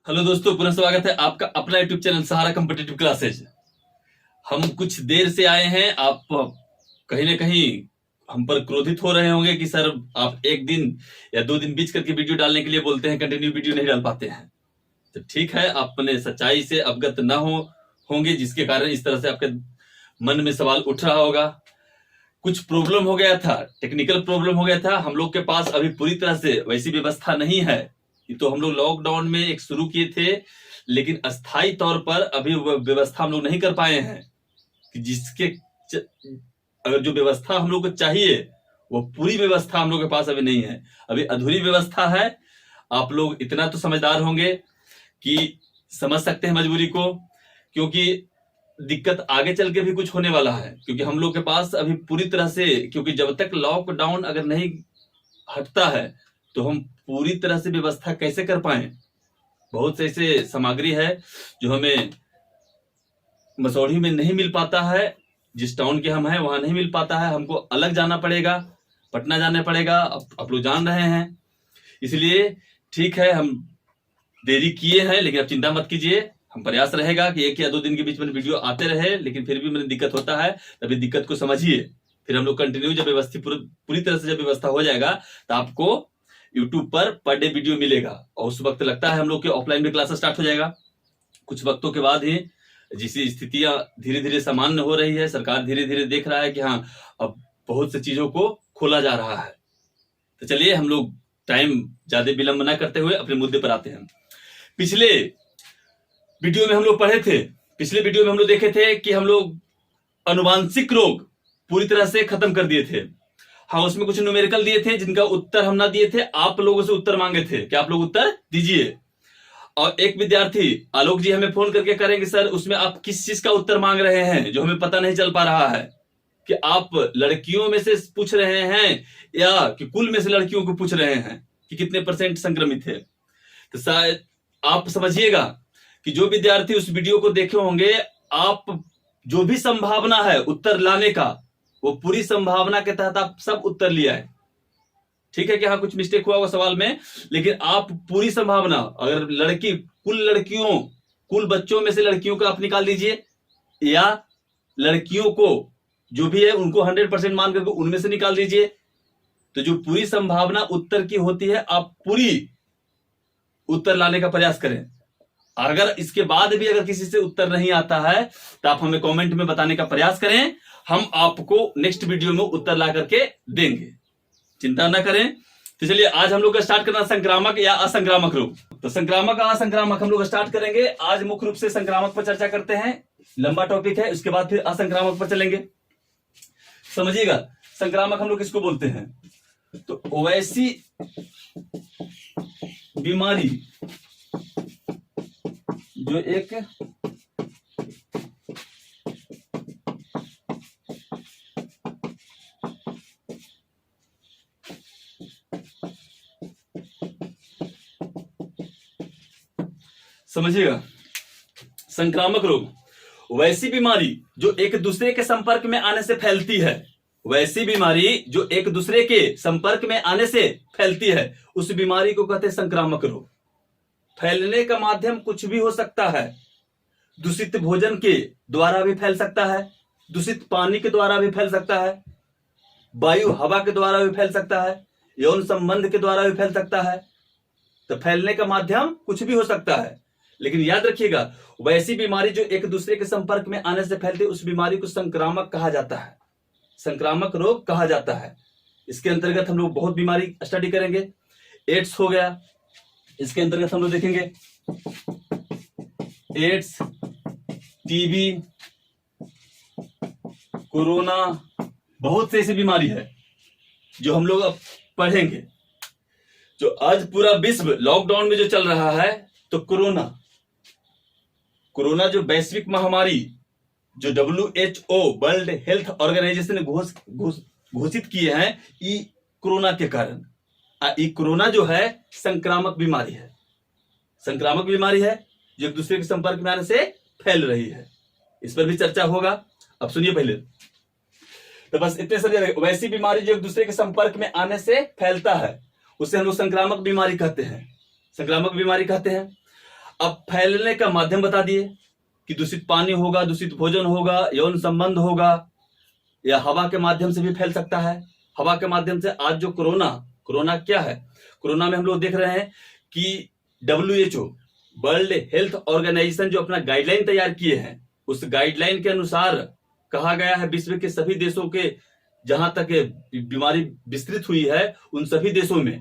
Hello दोस्तों, पुनः स्वागत है आपका अपना यूट्यूब चैनल सहारा कॉम्पिटिटिव क्लासेज। हम कुछ देर से आए हैं। आप कहीं ना कहीं हम पर क्रोधित हो रहे होंगे कि सर आप एक दिन या 2 दिन बीच करके वीडियो डालने के लिए बोलते हैं, कंटिन्यू वीडियो नहीं डाल पाते हैं। तो ठीक है, आप अपने सच्चाई से अवगत ना होंगे, जिसके कारण इस तरह से आपके मन में सवाल उठ रहा होगा। कुछ प्रॉब्लम हो गया था, टेक्निकल प्रॉब्लम हो गया था। हम लोग के पास अभी पूरी तरह से वैसी व्यवस्था नहीं है। तो हम लोग लॉकडाउन में एक शुरू किए थे, लेकिन अस्थाई तौर पर अभी व्यवस्था हम लोग नहीं कर पाए हैं कि अगर जो व्यवस्था हम लोग को चाहिए वो पूरी व्यवस्था हम लोग के पास अभी नहीं है, अभी अधूरी व्यवस्था है। आप लोग इतना तो समझदार होंगे कि समझ सकते हैं मजबूरी को, क्योंकि दिक्कत आगे चल के भी कुछ होने वाला है। क्योंकि हम लोग के पास अभी पूरी तरह से, क्योंकि जब तक लॉकडाउन अगर नहीं हटता है तो हम पूरी तरह से व्यवस्था कैसे कर पाए। बहुत से ऐसे सामग्री है जो हमें मसौढ़ी में नहीं मिल पाता है, जिस टाउन के हम हैं वहां नहीं मिल पाता है, हमको अलग जाना पड़ेगा, पटना जाना पड़ेगा। आप लोग जान रहे हैं। इसलिए ठीक है, हम देरी किए हैं, लेकिन अब चिंता मत कीजिए। हम प्रयास रहेगा कि 1 या 2 दिन के बीच में वीडियो आते रहे, लेकिन फिर भी मैंने दिक्कत होता है, तभी दिक्कत को समझिए। फिर हम लोग कंटिन्यू जब व्यवस्थित पूरी तरह से जब व्यवस्था हो जाएगा तो आपको यूट्यूब पर डे वीडियो मिलेगा। और उस वक्त लगता है हम लोग के ऑफलाइन में क्लास स्टार्ट हो जाएगा। कुछ वक्तों के बाद ही जिस स्थितियां धीरे धीरे सामान्य हो रही है, सरकार धीरे धीरे देख रहा है कि हाँ अब बहुत सी चीजों को खोला जा रहा है। तो चलिए हम लोग टाइम ज्यादा विलंब न करते हुए अपने मुद्दे पर आते हैं। पिछले वीडियो में हम लोग पढ़े थे, पिछले वीडियो में हम लोग देखे थे कि हम लोग अनुवांशिक रोग पूरी तरह से खत्म कर दिए थे। हाँ, उसमें कुछ न्यूमेरिकल दिए थे जिनका उत्तर हम ना दिए थे, आप लोगों से उत्तर मांगे थे कि आप लोग उत्तर दीजिए। और एक विद्यार्थी आलोक जी हमें फोन करके करेंगे, सर उसमें आप किस चीज का उत्तर मांग रहे हैं जो हमें पता नहीं चल पा रहा है, कि आप लड़कियों में से पूछ रहे हैं या कि कुल में से लड़कियों को पूछ रहे हैं कि कितने % संक्रमित है। तो शायद आप समझिएगा कि जो विद्यार्थी उस वीडियो को देखे होंगे, आप जो भी संभावना है उत्तर लाने का, वो पूरी संभावना के तहत आप सब उत्तर लिया है। ठीक है कि हाँ कुछ मिस्टेक हुआ सवाल में, लेकिन आप पूरी संभावना, अगर कुल बच्चों में से लड़कियों को आप निकाल दीजिए, या लड़कियों को जो भी है उनको 100% मान करके उनमें से निकाल दीजिए, तो जो पूरी संभावना उत्तर की होती है आप पूरी उत्तर लाने का प्रयास करें। अगर इसके बाद भी अगर किसी से उत्तर नहीं आता है तो आप हमें कमेंट में बताने का प्रयास करें, हम आपको नेक्स्ट वीडियो में उत्तर ला करके देंगे, चिंता ना करें। तो चलिए आज हम लोग का स्टार्ट करना संक्रामक या असंक्रामक रोग। तो संक्रामक और असंक्रामक हम लोग स्टार्ट करेंगे। आज मुख्य रूप से संक्रामक पर चर्चा करते हैं, लंबा टॉपिक है, उसके बाद फिर असंक्रामक पर चलेंगे। समझिएगा संक्रामक हम लोग किसको बोलते हैं। तो वैसी बीमारी जो एक समझिएगा, संक्रामक रोग वैसी बीमारी जो एक दूसरे के संपर्क में आने से फैलती है। वैसी बीमारी जो एक दूसरे के संपर्क में आने से फैलती है, उस बीमारी को कहते हैं संक्रामक रोग। फैलने का माध्यम कुछ भी हो सकता है। दूषित भोजन के द्वारा भी फैल सकता है, दूषित पानी के द्वारा भी फैल सकता है, वायु हवा के द्वारा भी फैल सकता है, यौन संबंध के द्वारा भी फैल सकता है। तो फैलने का माध्यम कुछ भी हो सकता है, लेकिन याद रखिएगा वैसी बीमारी जो एक दूसरे के संपर्क में आने से फैलती है, उस बीमारी को संक्रामक कहा जाता है, संक्रामक रोग कहा जाता है। इसके अंतर्गत हम लोग बहुत बीमारी स्टडी करेंगे। एड्स हो गया, इसके अंतर्गत हम लोग देखेंगे एड्स, टीबी, कोरोना, बहुत से ऐसी बीमारी है जो हम लोग अब पढ़ेंगे। जो आज पूरा विश्व लॉकडाउन में जो चल रहा है, तो कोरोना जो वैश्विक महामारी जो WHO वर्ल्ड हेल्थ ऑर्गेनाइजेशन ने घोषित किए हैं, ये कोरोना के कारण। ये कोरोना जो है संक्रामक बीमारी है, संक्रामक बीमारी है जो एक दूसरे के संपर्क में आने से फैल रही है। इस पर भी चर्चा होगा। अब सुनिए पहले, तो बस इतने समझ, वैसी बीमारी जो एक दूसरे के संपर्क में आने से फैलता है उसे हम लोग संक्रामक बीमारी कहते हैं, संक्रामक बीमारी कहते हैं। अब फैलने का माध्यम बता दिए कि दूषित पानी होगा, दूषित भोजन होगा, यौन संबंध होगा, या हवा के माध्यम से भी फैल सकता है। हवा के माध्यम से आज जो कोरोना क्या है, कोरोना में हम लोग देख रहे हैं कि WHO वर्ल्ड हेल्थ ऑर्गेनाइजेशन जो अपना गाइडलाइन तैयार किए हैं, उस गाइडलाइन के अनुसार कहा गया है विश्व के सभी देशों के जहां तक बीमारी विस्तृत हुई है उन सभी देशों में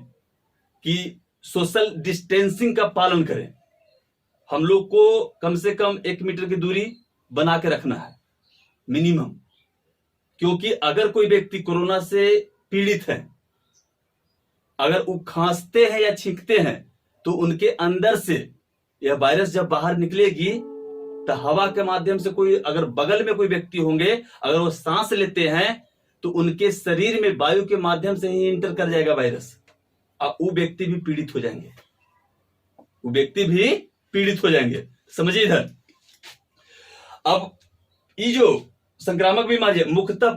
कि सोशल डिस्टेंसिंग का पालन करें। हम लोग को कम से कम 1 मीटर की दूरी बना के रखना है मिनिमम, क्योंकि अगर कोई व्यक्ति कोरोना से पीड़ित है, अगर वो खांसते हैं या छींकते हैं तो उनके अंदर से यह वायरस जब बाहर निकलेगी तो हवा के माध्यम से कोई अगर बगल में कोई व्यक्ति होंगे, अगर वो सांस लेते हैं तो उनके शरीर में वायु के माध्यम से ही इंटर कर जाएगा वायरस, और वो व्यक्ति भी पीड़ित हो जाएंगे, वो व्यक्ति भी पीड़ित हो जाएंगे। समझिए इधर, अब ये जो संक्रामक बीमारी मुख्यतः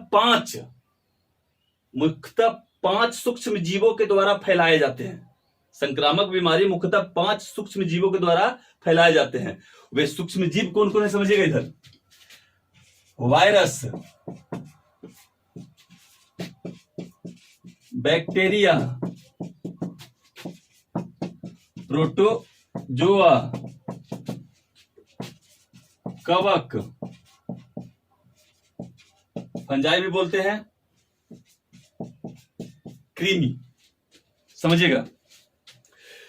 पांच सूक्ष्म जीवों के द्वारा फैलाए जाते हैं। संक्रामक बीमारी मुख्यतः 5 सूक्ष्म जीवों के द्वारा फैलाए जाते हैं। वे सूक्ष्म जीव कौन कौन है समझिएगा इधर, वायरस, बैक्टीरिया, प्रोटोजोआ, कवक, फंजाई भी बोलते हैं, कृमि। समझिएगा,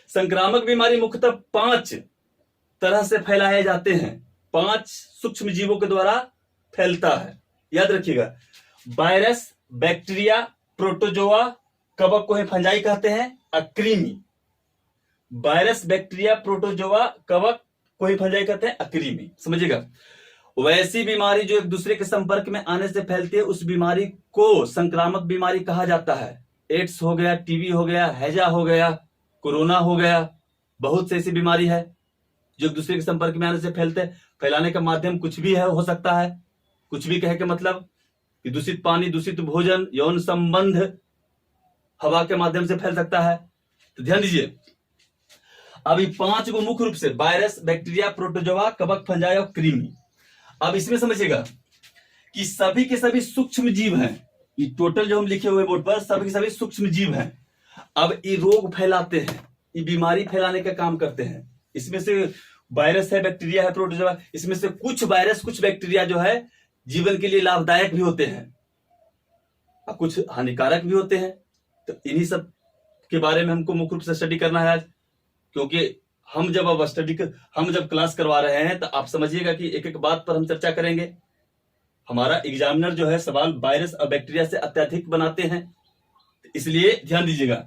संक्रामक बीमारी मुख्यतः 5 तरह से फैलाए जाते हैं, 5 सूक्ष्म जीवों के द्वारा फैलता है। याद रखिएगा, वायरस, बैक्टीरिया, प्रोटोजोआ, कवक को फंजाई कहते हैं, और कृमि। वायरस, बैक्टीरिया, प्रोटोजोआ, कवक को ही फंजाई कहते हैं, और कृमि। समझिएगा, वैसी बीमारी जो एक दूसरे के संपर्क में आने से फैलती है उस बीमारी को संक्रामक बीमारी कहा जाता है। एड्स हो गया, टीबी हो गया, हैजा हो गया, कोरोना हो गया, बहुत से ऐसी बीमारी है जो एक दूसरे के संपर्क में आने से फैलते हैं। फैलाने का माध्यम कुछ भी है, हो सकता है, कुछ भी कहे के मतलब कि दूषित पानी, दूषित भोजन, यौन संबंध हवा के माध्यम से फैल सकता है। तो ध्यान दीजिए, अभी 5 को मुख्य रूप से वायरस, बैक्टीरिया, प्रोटोजोआ, कवक, फंजाई और कृमि। अब इसमें समझिएगा कि सभी के सभी सूक्ष्म जीव हैं। ये टोटल जो हम लिखे हुए बोर्ड पर सभी के सभी सूक्ष्म जीव हैं। अब ये रोग फैलाते हैं, ये बीमारी फैलाने का काम करते हैं। इसमें से वायरस है, बैक्टीरिया है, प्रोटोजोआ, इसमें से कुछ वायरस, कुछ बैक्टीरिया जो है जीवन के लिए लाभदायक भी होते हैं और कुछ हानिकारक भी होते हैं। तो इन्हीं सब के बारे में हमको मुख्य रूप से स्टडी करना है आज, क्योंकि हम जब क्लास करवा रहे हैं तो आप समझिएगा कि एक एक बात पर हम चर्चा करेंगे। हमारा एग्जामिनर जो है सवाल वायरस और बैक्टीरिया से अत्यधिक बनाते हैं, इसलिए ध्यान दीजिएगा।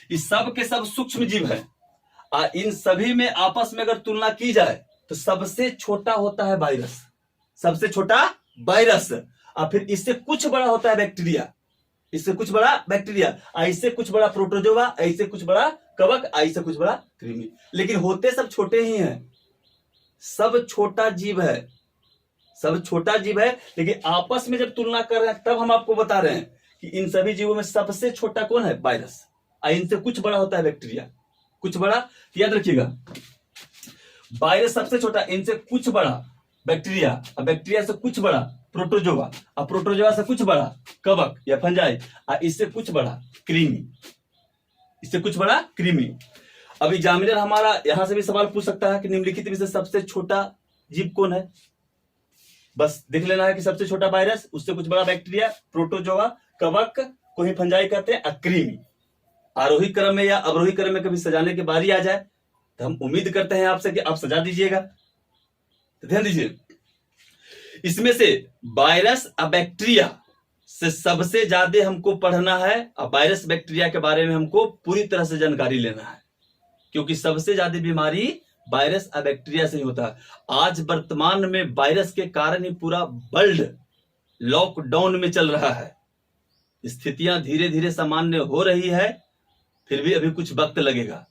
इस सब के सब सूक्ष्म जीव है और इन सभी में आपस में अगर तुलना की जाए तो सबसे छोटा होता है वायरस, सबसे छोटा वायरस, और फिर इससे कुछ बड़ा होता है बैक्टीरिया, इससे कुछ बड़ा बैक्टीरिया, ऐसे कुछ बड़ा प्रोटोजोआ, ऐसे कुछ बड़ा कवक, ऐसे कुछ बड़ा कृमि। लेकिन होते सब छोटे ही हैं, सब छोटा जीव है, सब छोटा जीव है। लेकिन आपस में जब तुलना कर रहे हैं तब हम आपको बता रहे हैं कि इन सभी जीवों में सबसे छोटा कौन है, वायरस, और इनसे कुछ बड़ा होता है बैक्टीरिया, कुछ बड़ा। याद रखिएगा, वायरस सबसे छोटा, इनसे कुछ बड़ा बैक्टीरिया, और बैक्टीरिया से कुछ बड़ा प्रोटोजोआ, और प्रोटोजोआ से कुछ बड़ा कवक या फंजाई, और इससे कुछ बड़ा कृमि, इससे कुछ बड़ा कृमि। अब एग्जामिनर हमारा यहां से भी सवाल पूछ सकता है कि निम्नलिखित में से सबसे छोटा जीव कौन है। बस देख लेना है कि सबसे छोटा वायरस, उससे कुछ बड़ा बैक्टीरिया, प्रोटोजोआ, कवक को ही फंजाई कहते हैं, और कृमि। आरोही क्रम में या अवरोही क्रम में कभी सजाने की बारी आ जाए तो हम उम्मीद करते हैं आपसे कि आप सजा दीजिएगा। तो ध्यान दीजिए, इसमें से वायरस और बैक्टीरिया से सबसे ज्यादा हमको पढ़ना है, और वायरस बैक्टीरिया के बारे में हमको पूरी तरह से जानकारी लेना है, क्योंकि सबसे ज्यादा बीमारी वायरस और बैक्टीरिया से ही होता है। आज वर्तमान में वायरस के कारण ही पूरा वर्ल्ड लॉकडाउन में चल रहा है। स्थितियां धीरे धीरे सामान्य हो रही है, फिर भी अभी कुछ वक्त लगेगा।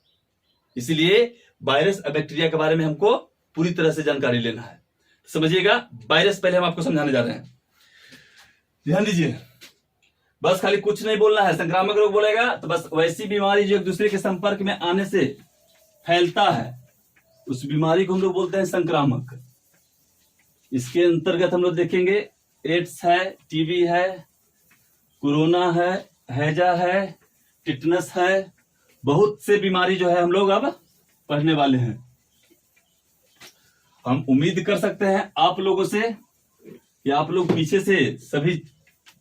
इसलिए वायरस और बैक्टीरिया के बारे में हमको पूरी तरह से जानकारी लेना है। समझिएगा, वायरस पहले हम आपको समझाने जा रहे हैं, ध्यान दीजिए। बस खाली कुछ नहीं बोलना है। संक्रामक रोग बोलेगा तो बस वैसी बीमारी जो एक दूसरे के संपर्क में आने से फैलता है, उस बीमारी को हम लोग बोलते हैं संक्रामक। इसके अंतर्गत हम लोग देखेंगे एड्स है, टीबी है, कोरोना है, हैजा है, टिटनस है, बहुत से बीमारी जो है हम लोग अब पढ़ने वाले हैं। हम उम्मीद कर सकते हैं आप लोगों से कि आप लोग पीछे से सभी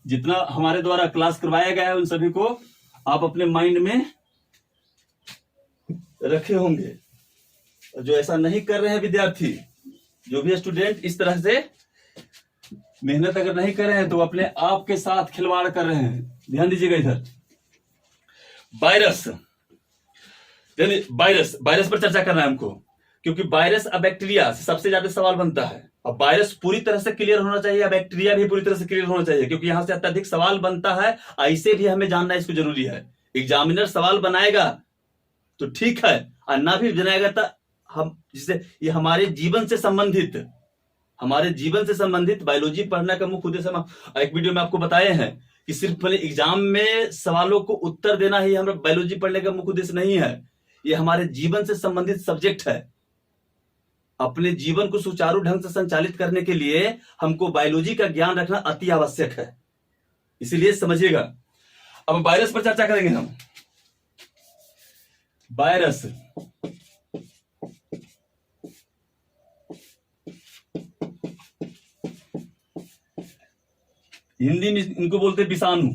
जितना हमारे द्वारा क्लास करवाया गया है उन सभी को आप अपने माइंड में रखे होंगे। जो ऐसा नहीं कर रहे हैं विद्यार्थी, जो भी स्टूडेंट इस तरह से मेहनत अगर नहीं कर रहे हैं तो अपने आप के साथ खिलवाड़ कर रहे हैं। ध्यान दीजिएगा इधर। वायरस वायरस पर चर्चा करना है हमको, क्योंकि वायरस अब बैक्टीरिया से सबसे ज्यादा सवाल बनता है। अब वायरस पूरी तरह से क्लियर होना चाहिए या बैक्टीरिया भी पूरी तरह से क्लियर होना चाहिए, क्योंकि यहां से अत्यधिक सवाल बनता है। ऐसे भी हमें जानना इसको जरूरी है। एग्जामिनर सवाल बनाएगा तो ठीक है, और ना भी बनाएगा तो हम जिससे ये हमारे जीवन से संबंधित बायोलॉजी पढ़ने का मुख्य उद्देश्य हम एक वीडियो में आपको बताए हैं कि सिर्फ पहले एग्जाम में सवालों को उत्तर देना ही हमारा बायोलॉजी पढ़ने का मुख्य उद्देश्य नहीं है। ये हमारे जीवन से संबंधित सब्जेक्ट है। अपने जीवन को सुचारू ढंग से संचालित करने के लिए हमको बायोलॉजी का ज्ञान रखना अति आवश्यक है, इसीलिए समझिएगा। अब वायरस पर चर्चा करेंगे हम। वायरस हिंदी में इनको बोलते हैं विषाणु।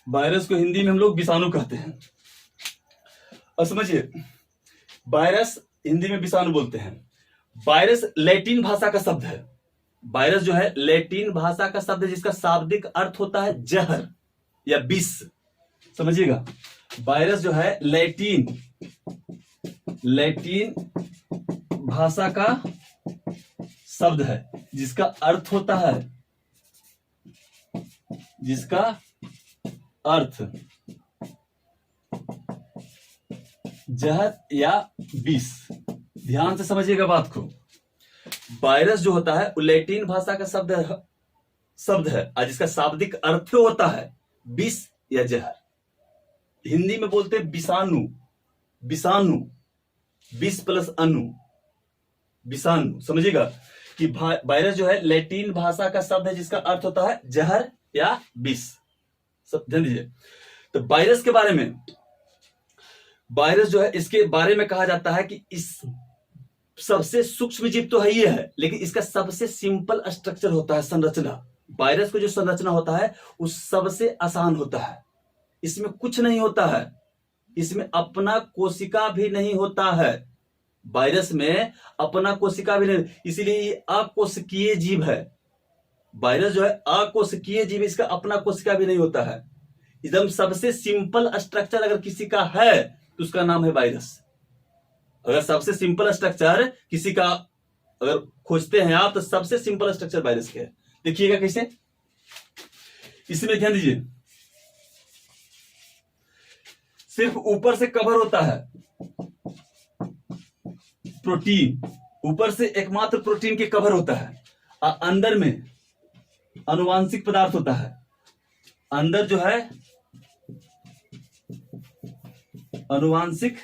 वायरस को हिंदी में हम लोग विषाणु कहते हैं। और समझिए, वायरस हिंदी में विषाणु बोलते हैं। वायरस लैटिन भाषा का शब्द है। वायरस जो है लैटिन भाषा का शब्द है, जिसका शाब्दिक अर्थ होता है जहर या विष। समझिएगा, वायरस जो है लैटिन भाषा का शब्द है, जिसका अर्थ होता है जहर या विष। ध्यान से समझिएगा बात को। वायरस जो होता है वो लैटिन भाषा का शब्द है और जिसका शाब्दिक अर्थ होता है विष या जहर। हिंदी में बोलते हैं विषाणु। विष प्लस अणु, विषाणु। समझिएगा कि वायरस जो है लैटिन भाषा का शब्द है, जिसका अर्थ होता है जहर या विष। सब ध्यान दीजिए। तो वायरस के बारे में, वायरस जो है इसके बारे में कहा जाता है कि इस सबसे सूक्ष्म जीव तो है ही है, लेकिन इसका सबसे सिंपल स्ट्रक्चर होता है, संरचना। वायरस को जो संरचना होता है वो सबसे आसान होता है। इसमें कुछ नहीं होता है, इसमें अपना कोशिका भी नहीं होता है। वायरस में अपना कोशिका भी नहीं, इसीलिए ये अकोशिकीय जीव है। वायरस जो है अकोशिकीय जीव, इसका अपना कोशिका भी नहीं होता है। एकदम सबसे सिंपल स्ट्रक्चर अगर किसी का है तो उसका नाम है वायरस। अगर सबसे सिंपल स्ट्रक्चर किसी का अगर खोजते हैं आप, तो सबसे सिंपल स्ट्रक्चर वायरस के है। देखिएगा कैसे, इसमें ध्यान दीजिए। सिर्फ ऊपर से कवर होता है प्रोटीन, ऊपर से एकमात्र प्रोटीन के कवर होता है, और अंदर में आनुवांशिक पदार्थ होता है। अंदर जो है आनुवांशिक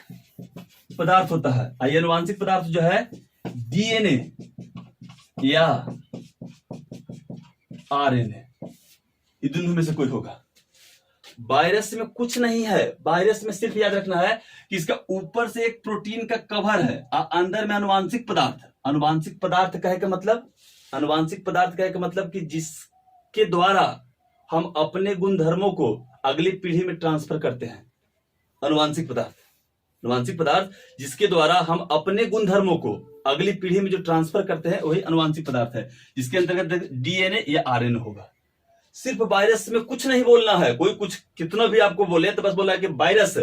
पदार्थ होता है, ये आनुवांशिक पदार्थ जो है डीएनए या आरएनए, ये दोनों में से कोई होगा। वायरस में कुछ नहीं है। वायरस में सिर्फ याद रखना है कि इसका ऊपर से एक प्रोटीन का कवर है और अंदर में आनुवांशिक पदार्थ। आनुवांशिक पदार्थ कहे का मतलब कि जिसके द्वारा हम अपने गुणधर्मों को अगली पीढ़ी में ट्रांसफर करते हैं। आनुवांशिक पदार्थ जिसके द्वारा हम अपने गुणधर्मों को अगली पीढ़ी में जो ट्रांसफर करते हैं वही आनुवांशिक पदार्थ है, जिसके अंतर्गत डीएनए या आरएनए होगा। सिर्फ वायरस में कुछ नहीं बोलना है। कोई कुछ कितना भी आपको बोले तो बस बोला है कि वायरस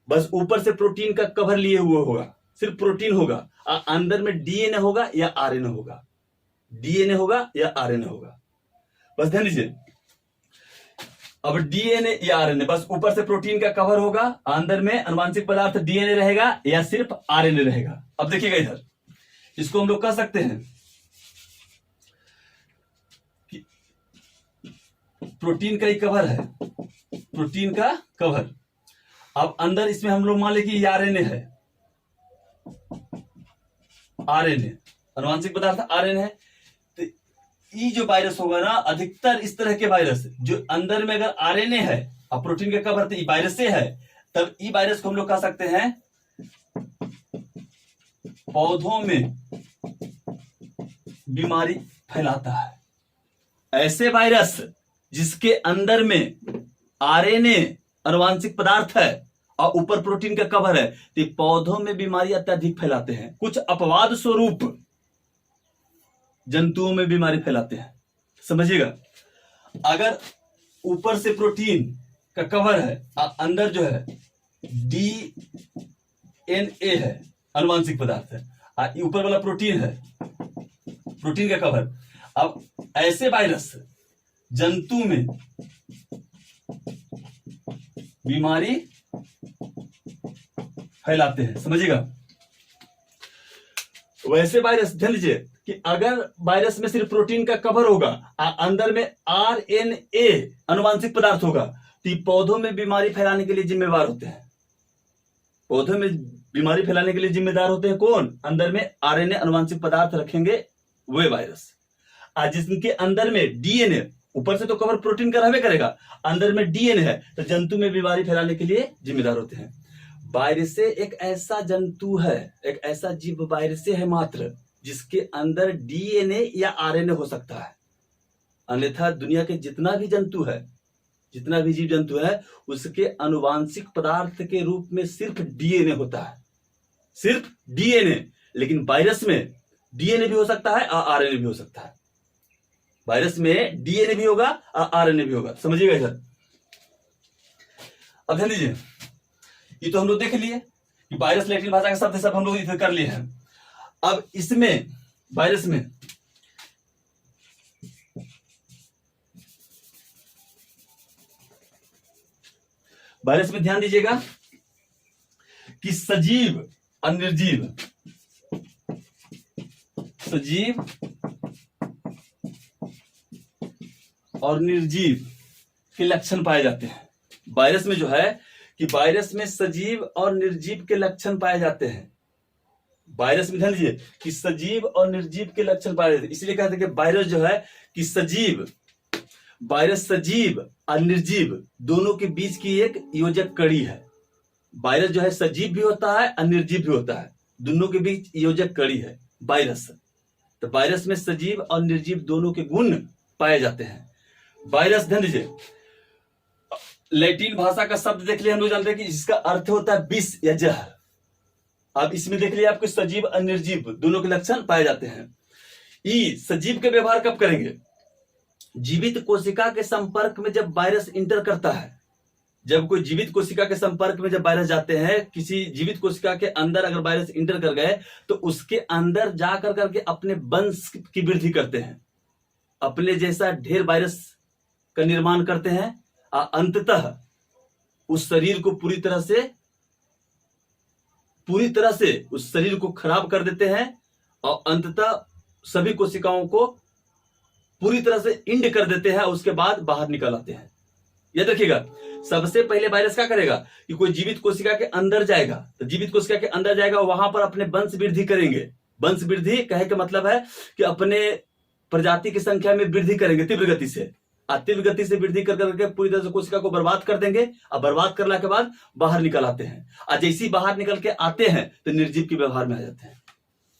बस ऊपर से प्रोटीन का कवर लिए हुए होगा, सिर्फ प्रोटीन होगा, अंदर में डीएनए होगा या आरएनए होगा। बस ध्यान दीजिए। अब डीएनए या आरएनए, बस ऊपर से प्रोटीन का कवर होगा, अंदर में आनुवांशिक पदार्थ डीएनए रहेगा या सिर्फ आरएनए रहेगा। अब देखिएगा इधर, इसको हम लोग कह सकते हैं कि प्रोटीन का ही कवर है, प्रोटीन का कवर। अब अंदर इसमें हम लोग मान लें कि आरएनए है, आरएनए, अनुवांशिक पदार्थ आरएनए है। तो ये जो वायरस होगा ना, अधिकतर इस तरह के वायरस जो अंदर में अगर आरएनए है और प्रोटीन का कवर तो वायरस से है, तब ई वायरस को हम लोग कह सकते हैं पौधों में बीमारी फैलाता है। ऐसे वायरस जिसके अंदर में आरएनए अनुवांशिक पदार्थ है और ऊपर प्रोटीन का कवर है, तो पौधों में बीमारी अत्यधिक फैलाते हैं। कुछ अपवाद स्वरूप जंतुओं में बीमारी फैलाते हैं। समझिएगा, अगर ऊपर से प्रोटीन का कवर है और अंदर जो है डीएनए है, अनुवांशिक पदार्थ है, और ऊपर वाला प्रोटीन है, प्रोटीन का कवर। अब ऐसे वायरस जंतु में बीमारी फैलाते हैं। समझिएगा, वैसे वायरस, ध्यान दीजिए कि अगर वायरस में सिर्फ प्रोटीन का कवर होगा और अंदर में आरएनए अनुवांशिक पदार्थ होगा, तो पौधों में बीमारी फैलाने के लिए जिम्मेवार होते हैं। पौधों में बीमारी फैलाने के लिए जिम्मेदार होते हैं कौन? अंदर में आरएनए अनुवांशिक पदार्थ रखेंगे वे वायरस। आज जिनके अंदर में डीएनए, ऊपर से तो कवर प्रोटीन का रहबे करेगा, अंदर में डीएनए है, तो जंतु में बीमारी फैलाने के लिए जिम्मेदार होते हैं। वायरस एक ऐसा जंतु है, एक ऐसा जीव वायरस है मात्र, जिसके अंदर डीएनए या आरएनए हो सकता है। अन्यथा दुनिया के जितना भी जंतु है, जितना भी जीव जंतु है, उसके अनुवांशिक पदार्थ के रूप में सिर्फ डीएनए होता है, सिर्फ डीएनए। लेकिन वायरस में डीएनए भी हो सकता है और आरएनए भी हो सकता है। वायरस में डीएनए भी होगा और आरएनए भी होगा। समझिएगा इधर। अब ध्यान दीजिए, ये तो हम लोग देख लिए कि वायरस लैटिन भाषा का शब्द है, सब हम लोग इधर कर लिए हैं। अब इसमें वायरस में ध्यान दीजिएगा कि सजीव और निर्जीव, सजीव और निर्जीव के लक्षण पाए जाते हैं। वायरस में जो है कि वायरस में सजीव और निर्जीव के लक्षण पाए जाते हैं। वायरस में ध्यान दीजिए कि सजीव और निर्जीव के लक्षण पाए जाते हैं। इसलिए कहते हैं कि वायरस जो है कि सजीव, वायरस सजीव और निर्जीव दोनों के बीच की एक योजक कड़ी है। वायरस जो है सजीव भी होता है और निर्जीव भी होता है, दोनों के बीच योजक कड़ी है वायरस। तो वायरस में सजीव और निर्जीव दोनों के गुण पाए जाते हैं। वायरस, ध्यान दीजिए, लैटिन भाषा का शब्द देख लिया, हम लोग जानते हैं कि इसका अर्थ होता है विष या जहर। अब इसमें देख लिया आपको सजीव और निर्जीव दोनों के लक्षण पाए जाते हैं। ई सजीव के व्यवहार कब करेंगे? जीवित कोशिका के संपर्क में जब वायरस इंटर करता है, जब कोई जीवित कोशिका के संपर्क में जब वायरस जाते हैं, किसी जीवित कोशिका के अंदर अगर वायरस इंटर कर गए, तो उसके अंदर जाकर करके अपने वंश की वृद्धि करते हैं, अपने जैसा ढेर वायरस का निर्माण करते हैं और अंततः उस शरीर को पूरी तरह से उस शरीर को खराब कर देते हैं और अंततः सभी कोशिकाओं को पूरी तरह से इंड कर देते हैं। उसके बाद बाहर निकल आते हैं। याद रखिएगा, सबसे पहले वायरस क्या करेगा कि कोई जीवित कोशिका के अंदर जाएगा, तो जीवित कोशिका के अंदर जाएगा, वहां पर अपने वंश वृद्धि करेंगे। वंश वृद्धि कहे का मतलब है कि अपने प्रजाति की संख्या में वृद्धि करेंगे तीव्र गति से। तीव्र गति से वृद्धि कर करके पूरी तरह से कोशिका को बर्बाद कर देंगे और बर्बाद करने के बाद बाहर निकल आते हैं। और जैसे ही बाहर निकल के आते हैं तो निर्जीव के व्यवहार में आ जाते हैं,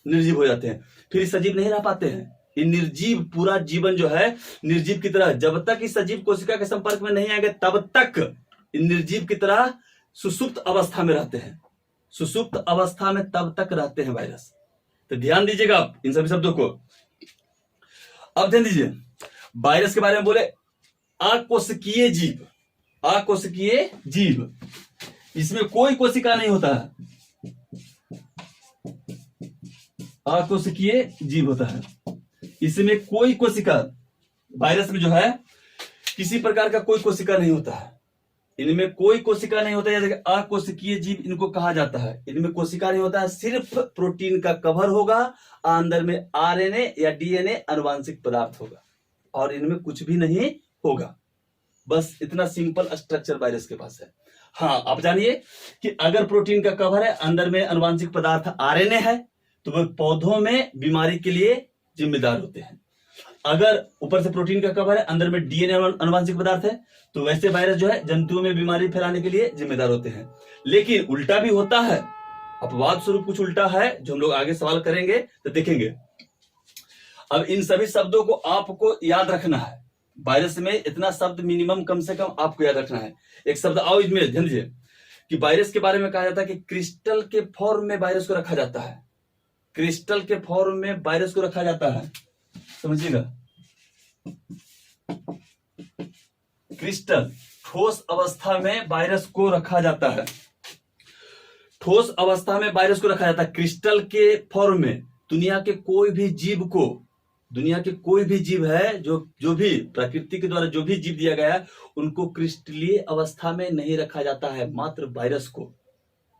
निर्जीव हो जाते हैं। फिर सजीव नहीं रह पाते हैं। ये निर्जीव पूरा जीवन जो है निर्जीव की तरह, जब तक इस सजीव कोशिका के संपर्क में नहीं आएंगे तब तक निर्जीव की तरह सुसुप्त अवस्था में रहते हैं। सुसुप्त अवस्था में तब तक रहते हैं वायरस। तो ध्यान दीजिएगा आप इन सभी शब्दों को। अब ध्यान दीजिए, वायरस के बारे में बोले अकोशिकीय जीव। अकोशिकीय जीव, इसमें कोई कोशिका नहीं होता है, अकोशिकीय जीव होता है। इसमें कोई कोशिका, वायरस में जो है किसी प्रकार का कोई कोशिका नहीं होता है। इनमें कोई कोशिका नहीं होता है, जैसे अकोशिकीय जीव इनको कहा जाता है। इनमें कोशिका नहीं होता है, सिर्फ प्रोटीन का कवर होगा, अंदर में आरएनए या डीएनए आनुवांशिक पदार्थ होगा और इनमें कुछ भी नहीं होगा। बस इतना सिंपल स्ट्रक्चर वायरस के पास है। हाँ, आप जानिए कि अगर प्रोटीन का कवर है, अंदर में अनुवांशिक पदार्थ आरएनए है, तो वह पौधों में बीमारी के लिए जिम्मेदार होते हैं। अगर ऊपर से प्रोटीन का कवर है, अंदर में डीएनए अनुवांशिक पदार्थ है, तो वैसे वायरस जो है जंतुओं में बीमारी फैलाने के लिए जिम्मेदार होते हैं। लेकिन उल्टा भी होता है, अपवाद स्वरूप कुछ उल्टा है जो हम लोग आगे सवाल करेंगे तो देखेंगे। अब इन सभी शब्दों को आपको याद रखना है। वायरस में इतना शब्द मिनिमम कम से कम आपको याद रखना है। एक शब्द आओ इसमें ध्यान दीजिए कि वायरस के बारे में कहा जाता है कि क्रिस्टल के फॉर्म में वायरस को रखा जाता है। क्रिस्टल के फॉर्म में वायरस को रखा जाता है, समझिएगा। क्रिस्टल ठोस अवस्था में वायरस को रखा जाता है। ठोस अवस्था में वायरस को रखा जाता है क्रिस्टल के फॉर्म में। दुनिया के कोई भी जीव को, दुनिया के कोई भी जीव है जो भी प्रकृति के द्वारा जो भी जीव दिया गया है, उनको क्रिस्टलीय अवस्था में नहीं रखा जाता है, मात्र वायरस को।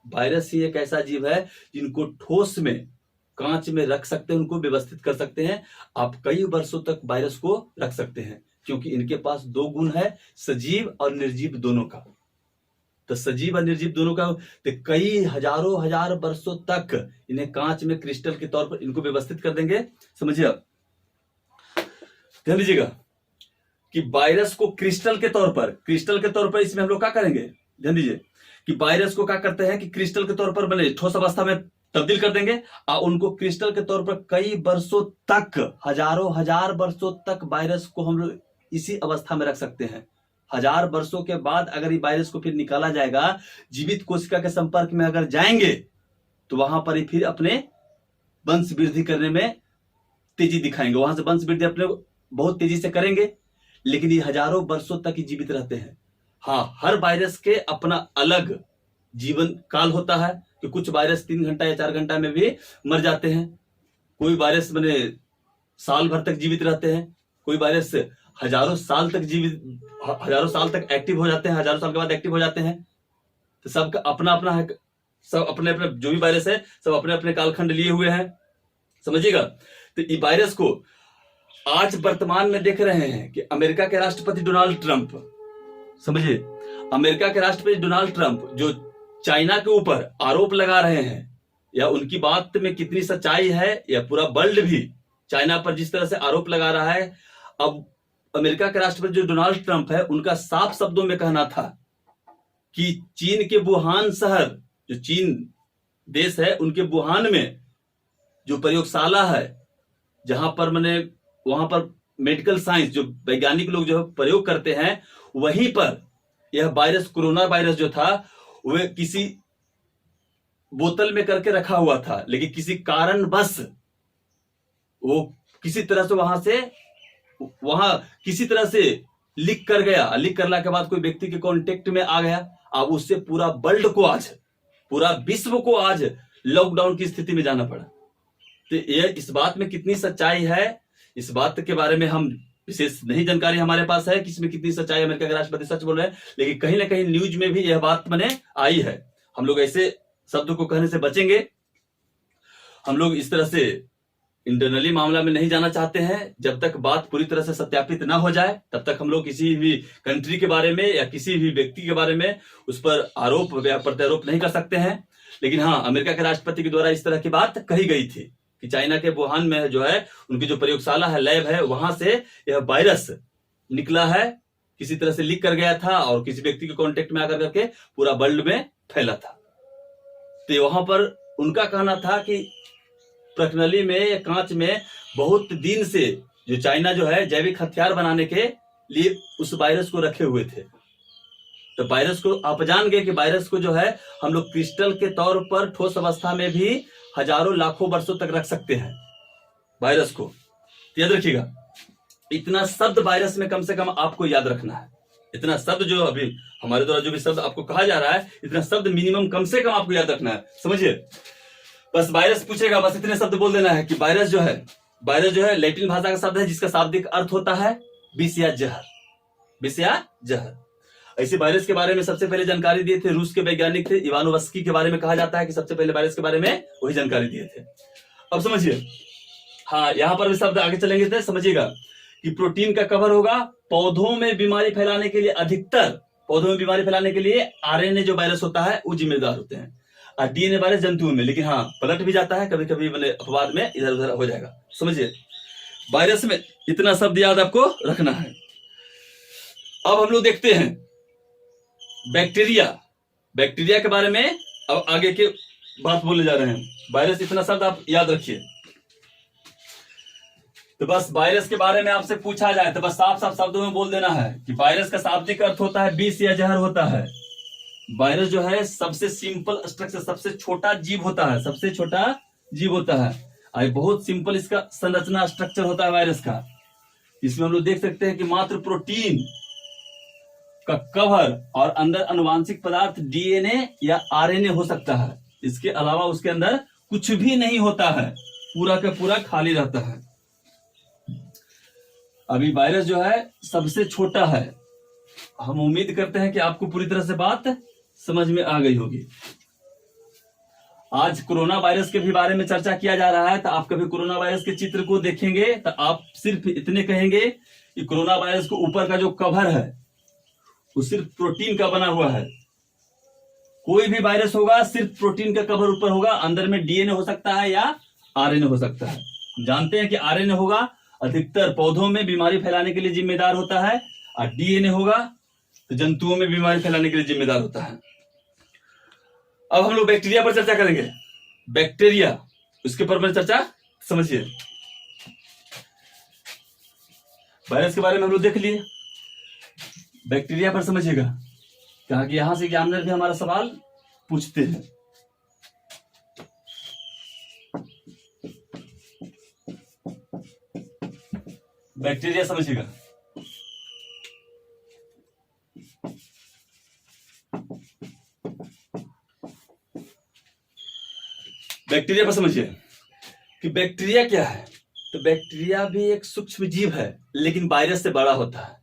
वायरस ही एक ऐसा जीव है जिनको ठोस में, कांच में रख सकते हैं, उनको व्यवस्थित कर सकते हैं। आप कई वर्षों तक वायरस को रख सकते हैं, क्योंकि इनके पास दो गुण है, सजीव और निर्जीव दोनों का। तो सजीव और निर्जीव दोनों का, तो कई हजारों हजार वर्षों तक इन्हें कांच में क्रिस्टल के तौर पर इनको व्यवस्थित कर देंगे। समझिए, आप ध्यान दीजिएगा कि वायरस को क्रिस्टल के तौर पर इसमें हम लोग क्या करेंगे, ध्यान दीजिए कि वायरस को क्या करते हैं कि क्रिस्टल के तौर पर बने ठोस अवस्था में तब्दील कर देंगे और उनको क्रिस्टल के तौर पर कई वर्षों तक, हजारों हजार वर्षों तक वायरस को हम लोग इसी अवस्था में रख सकते हैं। हजार वर्षों के बाद अगर ये वायरस को फिर निकाला जाएगा, जीवित कोशिका के संपर्क में अगर जाएंगे तो वहां पर ही फिर अपने वंश वृद्धि करने में तेजी दिखाएंगे। वहां से वंश वृद्धि अपने बहुत तेजी से करेंगे, लेकिन ये हजारों वर्षों तक ही जीवित रहते हैं। हाँ, हर वायरस के अपना अलग जीवन काल होता है कि कुछ वायरस 3 घंटा या 4 घंटा में भी मर जाते हैं। कोई वायरस मैंने साल भर तक जीवित रहते हैं, कोई वायरस हजारों साल तक एक्टिव हो जाते हैं, हजारों साल के बाद एक्टिव हो जाते हैं। तो सबका अपना अपना है, सब अपने अपने, जो भी वायरस है सब अपने अपने कालखंड लिए हुए हैं, समझिएगा। तो इस वायरस को आज वर्तमान में देख रहे हैं कि अमेरिका के राष्ट्रपति डोनाल्ड ट्रंप, समझिए, अमेरिका के राष्ट्रपति डोनाल्ड ट्रंप जो चाइना के ऊपर आरोप लगा रहे हैं, या उनकी बात में कितनी सच्चाई है, या पूरा वर्ल्ड भी चाइना पर जिस तरह से आरोप लगा रहा है। अब अमेरिका के राष्ट्रपति जो डोनाल्ड ट्रंप है, उनका साफ शब्दों में कहना था कि चीन के वुहान शहर, जो चीन देश है, उनके वुहान में जो प्रयोगशाला है, जहां पर वहां पर मेडिकल साइंस जो वैज्ञानिक लोग जो प्रयोग करते हैं, वहीं पर यह वायरस, कोरोना वायरस जो था, वह किसी बोतल में करके रखा हुआ था, लेकिन किसी कारणवश वो किसी तरह से लीक कर गया। लीक करने के बाद कोई व्यक्ति के कांटेक्ट में आ गया, अब उससे पूरा वर्ल्ड को आज, पूरा विश्व को आज लॉकडाउन की स्थिति में जाना पड़ा। तो यह इस बात में कितनी सच्चाई है, इस बात के बारे में हम विशेष नहीं जानकारी हमारे पास है कि इसमें कितनी सच्चाई है। अमेरिका के राष्ट्रपति सच बोल रहे हैं, लेकिन कहीं ना कहीं न्यूज में भी यह बात आई है। हम लोग ऐसे शब्दों को कहने से बचेंगे। हम लोग इस तरह से इंटरनली मामला में नहीं जाना चाहते हैं। जब तक बात पूरी तरह से सत्यापित ना हो जाए, तब तक हम लोग किसी भी कंट्री के बारे में या किसी भी व्यक्ति के बारे में उस पर आरोप या प्रत्यारोप नहीं कर सकते हैं। लेकिन हाँ, अमेरिका के राष्ट्रपति के द्वारा इस तरह की बात कही गई थी कि चाइना के वुहान में जो है, उनकी जो प्रयोगशाला है, लैब है, वहां से यह वायरस निकला है, किसी तरह से लीक कर गया था और किसी व्यक्ति के कांटेक्ट में आकर करके पूरा वर्ल्ड में फैला था। तो वहां पर उनका कहना था कि प्रकनली में या कांच में बहुत दिन से जो चाइना जो है जैविक हथियार बनाने के लिए उस वायरस को रखे हुए थे। तो वायरस को आप जान गए कि वायरस को जो है हम लोग क्रिस्टल के तौर पर ठोस अवस्था में भी हजारों लाखों वर्षों तक रख सकते हैं वायरस को। याद रखिएगा, इतना शब्द वायरस में कम से कम आपको याद रखना है। इतना शब्द जो अभी हमारे द्वारा जो भी शब्द आपको कहा जा रहा है, इतना शब्द मिनिमम कम से कम आपको याद रखना है, समझिए। बस वायरस पूछेगा, बस इतने शब्द बोल देना है कि वायरस जो है लैटिन भाषा का शब्द है, जिसका शाब्दिक अर्थ होता है विष या जहर, विष या जहर। ऐसे वायरस के बारे में सबसे पहले जानकारी दिए थे रूस के वैज्ञानिक थे, इवानोवस्की के बारे में कहा जाता है कि सबसे पहले वायरस के बारे में वही जानकारी दिए थे। अब समझिए, हाँ, यहां पर भी शब्द आगे चलेंगे तो समझिएगा कि प्रोटीन का कवर होगा, पौधों में बीमारी फैलाने के लिए अधिकतर पौधों में बीमारी फैलाने के लिए आरएनए जो वायरस होता है वो जिम्मेदार होते हैं, और डीएनए वायरस जंतुओं में। लेकिन हाँ, पलट भी जाता है कभी कभी, मैंने अपवाद में इधर उधर हो जाएगा। समझिए, वायरस में इतना शब्द याद आपको रखना है। अब हम लोग देखते हैं बैक्टीरिया। बैक्टीरिया के बारे में अब आगे के बात बोलने जा रहे हैं। वायरस इतना शब्द आप याद रखिए। तो बस वायरस के बारे में आपसे पूछा जाए तो बस साफ साफ शब्दों में बोल देना है कि वायरस का शाब्दिक अर्थ होता है विष या जहर होता है। वायरस जो है सबसे सिंपल स्ट्रक्चर, सबसे छोटा जीव होता है, सबसे छोटा जीव होता है, और बहुत सिंपल इसका संरचना स्ट्रक्चर होता है वायरस का। इसमें हम लोग देख सकते हैं कि मात्र प्रोटीन का कवर और अंदर अनुवांशिक पदार्थ डीएनए या आरएनए हो सकता है। इसके अलावा उसके अंदर कुछ भी नहीं होता है, पूरा का पूरा खाली रहता है। अभी वायरस जो है सबसे छोटा है। हम उम्मीद करते हैं कि आपको पूरी तरह से बात समझ में आ गई होगी। आज कोरोना वायरस के भी बारे में चर्चा किया जा रहा है, तो आप कभी कोरोना वायरस के चित्र को देखेंगे तो आप सिर्फ इतने कहेंगे कि कोरोना वायरस को ऊपर का जो कवर है वो सिर्फ प्रोटीन का बना हुआ है। कोई भी वायरस होगा सिर्फ प्रोटीन का कवर ऊपर होगा, अंदर में डीएनए हो सकता है या आरएनए हो सकता है। जानते हैं कि आरएनए होगा अधिकतर पौधों में बीमारी फैलाने के लिए जिम्मेदार होता है, और डीएनए होगा तो जंतुओं में बीमारी फैलाने के लिए जिम्मेदार होता है। अब हम लोग बैक्टीरिया पर चर्चा करेंगे। बैक्टीरिया, उसके पर मैं चर्चा समझिए। वायरस के बारे में हम लोग देख लिए, बैक्टीरिया पर समझिएगा। कहा कि यहां से एग्जामिनर भी हमारा सवाल पूछते हैं। बैक्टीरिया समझिएगा। बैक्टीरिया पर समझिए कि बैक्टीरिया क्या है। तो बैक्टीरिया भी एक सूक्ष्म जीव है, लेकिन वायरस से बड़ा होता है।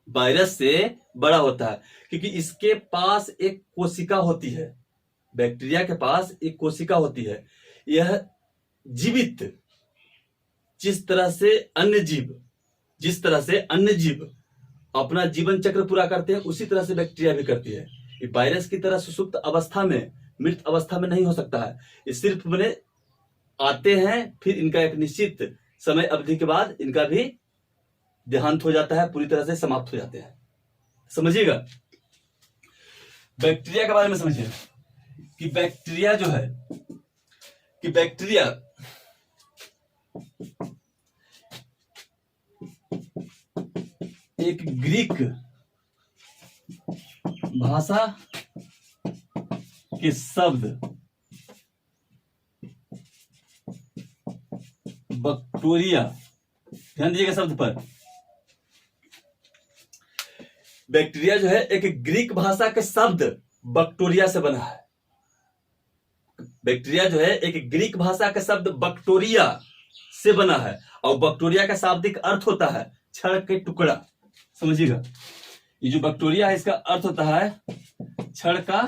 वायरस से बड़ा होता है क्योंकि इसके पास एक कोशिका होती है। बैक्टीरिया के पास एक कोशिका होती है। यह जीवित, जिस तरह से अन्य जीव अपना जीवन चक्र पूरा करते हैं, उसी तरह से बैक्टीरिया भी करती है। ये वायरस की तरह सुसुप्त अवस्था में, मृत अवस्था में नहीं हो सकता है। ये सिर्फ बने आते हैं, फिर इनका एक निश्चित समय अवधि के बाद इनका भी देहांत हो जाता है, पूरी तरह से समाप्त हो जाते हैं। समझिएगा। बैक्टीरिया के बारे में समझिए कि बैक्टीरिया जो है, कि बैक्टीरिया एक ग्रीक भाषा के शब्द बैक्टीरिया, ध्यान दीजिएगा शब्द पर। बैक्टीरिया जो है एक ग्रीक भाषा के शब्द बैक्टीरिया से बना है। बैक्टीरिया जो है एक ग्रीक भाषा के शब्द बैक्टीरिया से बना है, और बैक्टीरिया का शाब्दिक अर्थ होता है छड़ के टुकड़ा। समझिएगा, ये जो बैक्टीरिया है इसका अर्थ होता है छड़ का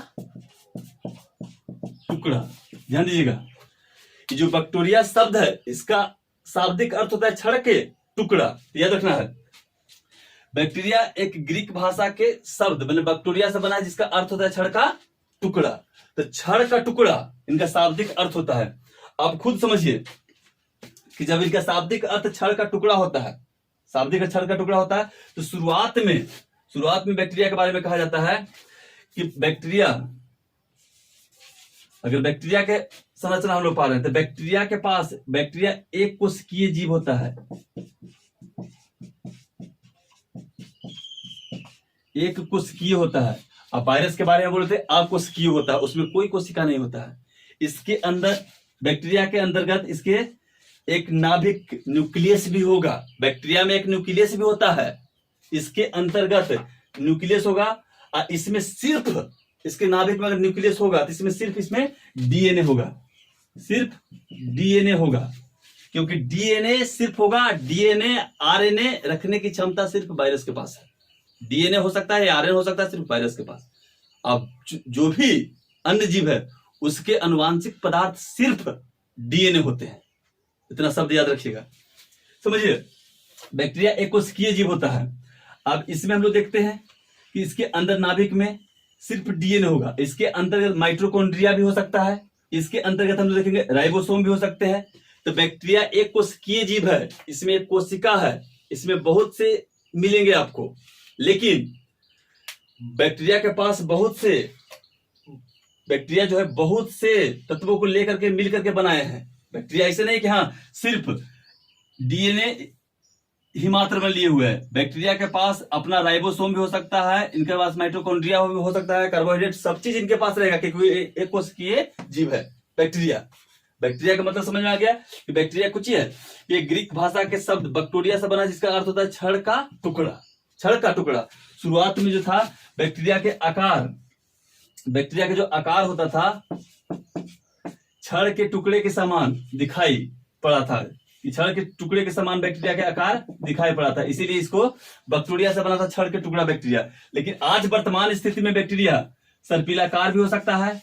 टुकड़ा। ध्यान दीजिएगा, ये जो बैक्टीरिया शब्द है इसका शाब्दिक अर्थ होता है छड़ के टुकड़ा, याद रखना है। बैक्टीरिया एक ग्रीक भाषा के शब्द मैंने बैक्टीरिया से बना है, जिसका अर्थ होता है छड़ का टुकड़ा। तो छड़ का टुकड़ा इनका शाब्दिक अर्थ होता है। आप खुद समझिए कि जब इनका शाब्दिक अर्थ छड़ का टुकड़ा होता है, शाब्दिक अर्थ छड़ का टुकड़ा होता है, तो शुरुआत में बैक्टीरिया के बारे में कहा जाता है कि बैक्टीरिया, अगर बैक्टीरिया के संरचना हम लोग पा रहे हैं तो बैक्टीरिया के पास, बैक्टीरिया एक कोशिकीय जीव होता है। एक कोशिकीय होता है। अब वायरस के बारे में बोलते हैं अकोशिकीय होता है, उसमें कोई कोशिका नहीं होता है। इसके अंदर, बैक्टीरिया के अंतर्गत इसके एक नाभिक न्यूक्लियस भी होगा। बैक्टीरिया में एक न्यूक्लियस भी होता है, इसके अंतर्गत न्यूक्लियस होगा। और इसमें सिर्फ, इसके नाभिक में अगर न्यूक्लियस होगा तो इसमें सिर्फ इसमें डीएनए होगा, सिर्फ डीएनए होगा, क्योंकि डीएनए सिर्फ होगा। डीएनए आरएनए रखने की क्षमता सिर्फ वायरस के पास है। डीएनए हो सकता है, आरएनए हो सकता है, सिर्फ वायरस के पास। अब जो भी अन्य जीव है उसके अनुवांशिक पदार्थ सिर्फ डीएनए होते हैं। इतना शब्द याद रखिएगा। समझिए, बैक्टीरिया एक कोशिकीय जीव होता है। अब इसमें हम लोग देखते हैं कि इसके अंदर नाभिक में सिर्फ डीएनए होगा, इसके अंतर्गत माइटोकॉन्ड्रिया भी हो सकता है, इसके अंतर्गत हम लोग देखेंगे राइबोसोम भी हो सकते हैं। तो बैक्टीरिया एक कोशिकीय जीव है, इसमें एक कोशिका है, इसमें बहुत से मिलेंगे आपको। लेकिन बैक्टीरिया के पास बैक्टीरिया जो है बहुत से तत्वों को लेकर के मिल करके बनाए हैं। बैक्टीरिया ऐसे नहीं कि हाँ सिर्फ डीएनए ही मात्र में लिए हुए है। बैक्टीरिया के पास अपना राइबोसोम भी हो सकता है, इनके पास माइटोकॉन्ड्रिया भी हो सकता है, कार्बोहाइड्रेट, सब चीज इनके पास रहेगा क्योंकि एक कोशिकीय जीव है बैक्टीरिया। बैक्टीरिया का मतलब समझ में आ गया कि बैक्टीरिया कुछ ही है। ये ग्रीक भाषा के शब्द बैक्टीरिया से बना, जिसका अर्थ होता है छड़ का टुकड़ा। छड़ का टुकड़ा शुरुआत में जो था बैक्टीरिया के जो आकार होता था छड़ के टुकड़े के समान दिखाई पड़ा था, कि छड़ के टुकड़े के समान बैक्टीरिया के आकार दिखाई पड़ा था, इसीलिए इसको बैक्टीरिया से बना था, छड़ के टुकड़ा बैक्टीरिया। लेकिन आज वर्तमान स्थिति में बैक्टीरिया सर्पिलाकार भी हो सकता है,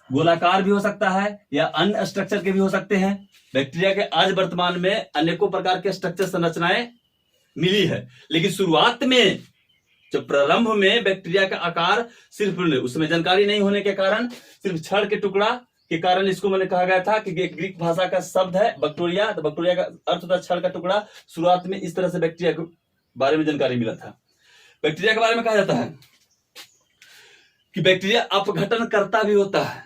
गोलाकार भी हो सकता है, या अन्य स्ट्रक्चर के भी हो सकते हैं। बैक्टीरिया के आज वर्तमान में अनेकों प्रकार के स्ट्रक्चर संरचनाएं मिली है। लेकिन शुरुआत में जब प्रारंभ में बैक्टीरिया का आकार सिर्फ उसमें जानकारी नहीं होने के कारण सिर्फ छड़ के टुकड़ा के कारण इसको मैंने कहा गया था कि ग्रीक भाषा का शब्द है बैक्टीरिया, तो बैक्टीरिया का अर्थ होता है छड़ का टुकड़ा। शुरुआत में इस तरह से बैक्टीरिया के बारे में जानकारी मिला था। बैक्टीरिया के बारे में कहा जाता है कि बैक्टीरिया अपघटनकर्ता भी होता है।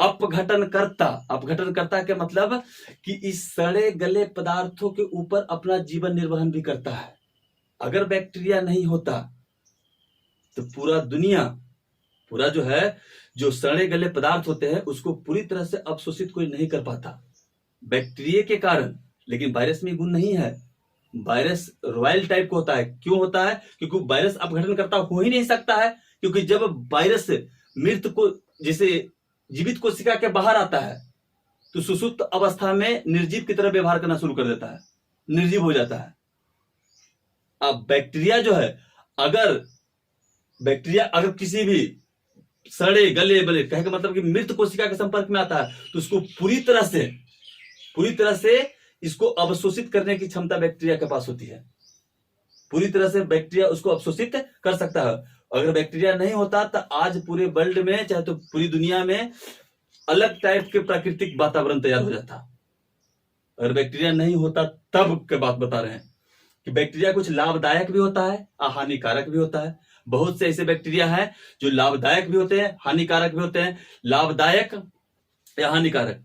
अपघटनकर्ता के मतलब कि इस सड़े गले पदार्थों के ऊपर अपना जीवन निर्वहन भी करता है। अगर बैक्टीरिया नहीं होता तो पूरा जो है जो सड़े गले पदार्थ होते हैं उसको पूरी तरह से अवशोषित कोई नहीं कर पाता बैक्टीरिया के कारण। लेकिन वायरस में गुण नहीं है, वायरस रॉयल टाइप का होता है। क्यों होता है? क्योंकि वायरस अपघटनकर्ता हो ही नहीं सकता है, क्योंकि जब वायरस मृत को जैसे जीवित कोशिका के बाहर आता है तो सुसुप्त अवस्था में निर्जीव की तरह व्यवहार करना शुरू कर देता है, निर्जीव हो जाता है। अब बैक्टीरिया जो है, अगर किसी भी सड़े गले बले कहे का मतलब कि मृत कोशिका के संपर्क में आता है तो उसको पूरी तरह से इसको अवशोषित करने की क्षमता बैक्टीरिया के पास होती है। पूरी तरह से बैक्टीरिया उसको अवशोषित कर सकता है। अगर बैक्टीरिया नहीं होता तो आज पूरे वर्ल्ड में, चाहे तो पूरी दुनिया में अलग टाइप के प्राकृतिक वातावरण तैयार हो जाता। अगर बैक्टीरिया नहीं होता तब के बात बता रहे हैं कि बैक्टीरिया कुछ लाभदायक भी होता है और हानिकारक भी होता है। बहुत से ऐसे बैक्टीरिया हैं जो लाभदायक भी होते हैं, हानिकारक भी होते हैं। लाभदायक या हानिकारक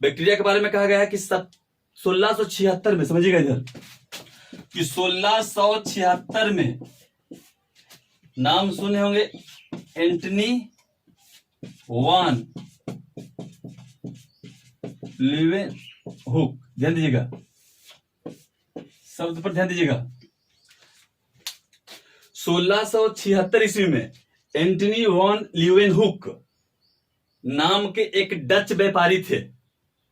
बैक्टीरिया के बारे में कहा गया है कि 1676 में, समझिएगा इधर, कि 1676 में नाम सुने होंगे एंटनी वॉन लीवेनहुक। ध्यान दीजिएगा, शब्द पर ध्यान दीजिएगा। 1676 ईस्वी में एंटनी वॉन लीवेनहुक नाम के एक डच व्यापारी थे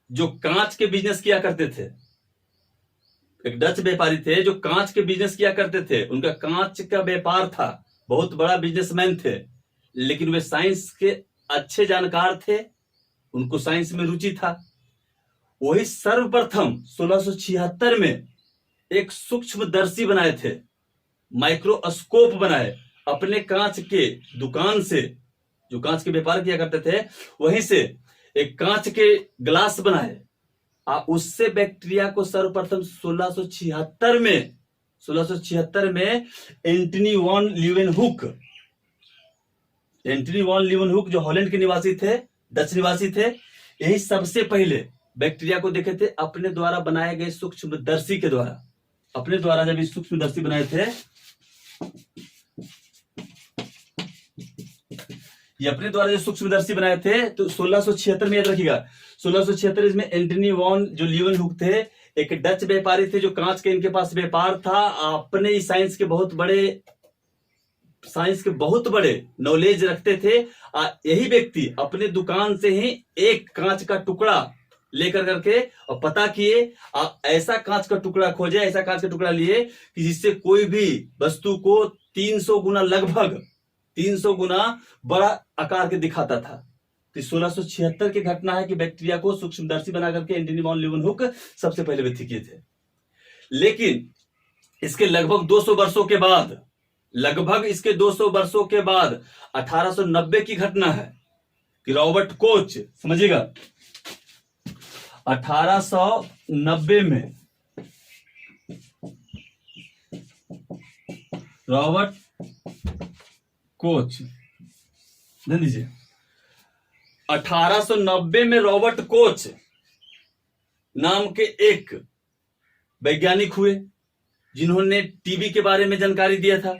जो कांच के बिजनेस किया करते थे। एक डच व्यापारी थे जो कांच के बिजनेस किया करते थे। उनका कांच का व्यापार था, बहुत बड़ा बिजनेसमैन थे। लेकिन वे साइंस के अच्छे जानकार थे, उनको साइंस में रुचि था। वही सर्वप्रथम 1676 में एक सूक्ष्मदर्शी बनाए थे, माइक्रोस्कोप बनाए। अपने कांच के दुकान से, जो कांच के व्यापार किया करते थे, वहीं से एक कांच के ग्लास बनाए। उससे बैक्टीरिया को सर्वप्रथम 1676 में एंटनी वॉन लीवेनहुक जो हॉलैंड के निवासी थे, डच निवासी थे, यही सबसे पहले बैक्टीरिया को देखे थे अपने द्वारा बनाए गए सूक्ष्मदर्शी के द्वारा। अपने द्वारा जब इस सूक्ष्मदर्शी बनाए थे, ये अपने द्वारा जो सूक्ष्मदर्शी बनाए थे, तो 1676 में याद रखिएगा, 1676 में एंटनी वॉन जो लीवेनहुक थे, एक डच व्यापारी थे जो कांच के इनके पास व्यापार था। अपने ही साइंस के बहुत बड़े नॉलेज रखते थे। यही व्यक्ति अपने दुकान से ही एक कांच का टुकड़ा लेकर करके और पता किए, ऐसा कांच का टुकड़ा खोजे, ऐसा कांच का टुकड़ा लिए कि जिससे कोई भी वस्तु को 300 गुना, लगभग 300 गुना बड़ा आकार के दिखाता था। तो 1676 की घटना है कि बैक्टीरिया को सूक्ष्मदर्शी बना करके एंटनी वॉन लीवेनहुक सबसे पहले व्यक्ति किए थे। लेकिन इसके लगभग 200 वर्षों के बाद लगभग इसके 200 वर्षों के बाद 1890 की घटना है कि रॉबर्ट कोच, समझिएगा, 1890 में रॉबर्ट कोच, ध्यान दीजिए, 1890 में रॉबर्ट कोच नाम के एक वैज्ञानिक हुए जिन्होंने टीबी के बारे में जानकारी दिया था,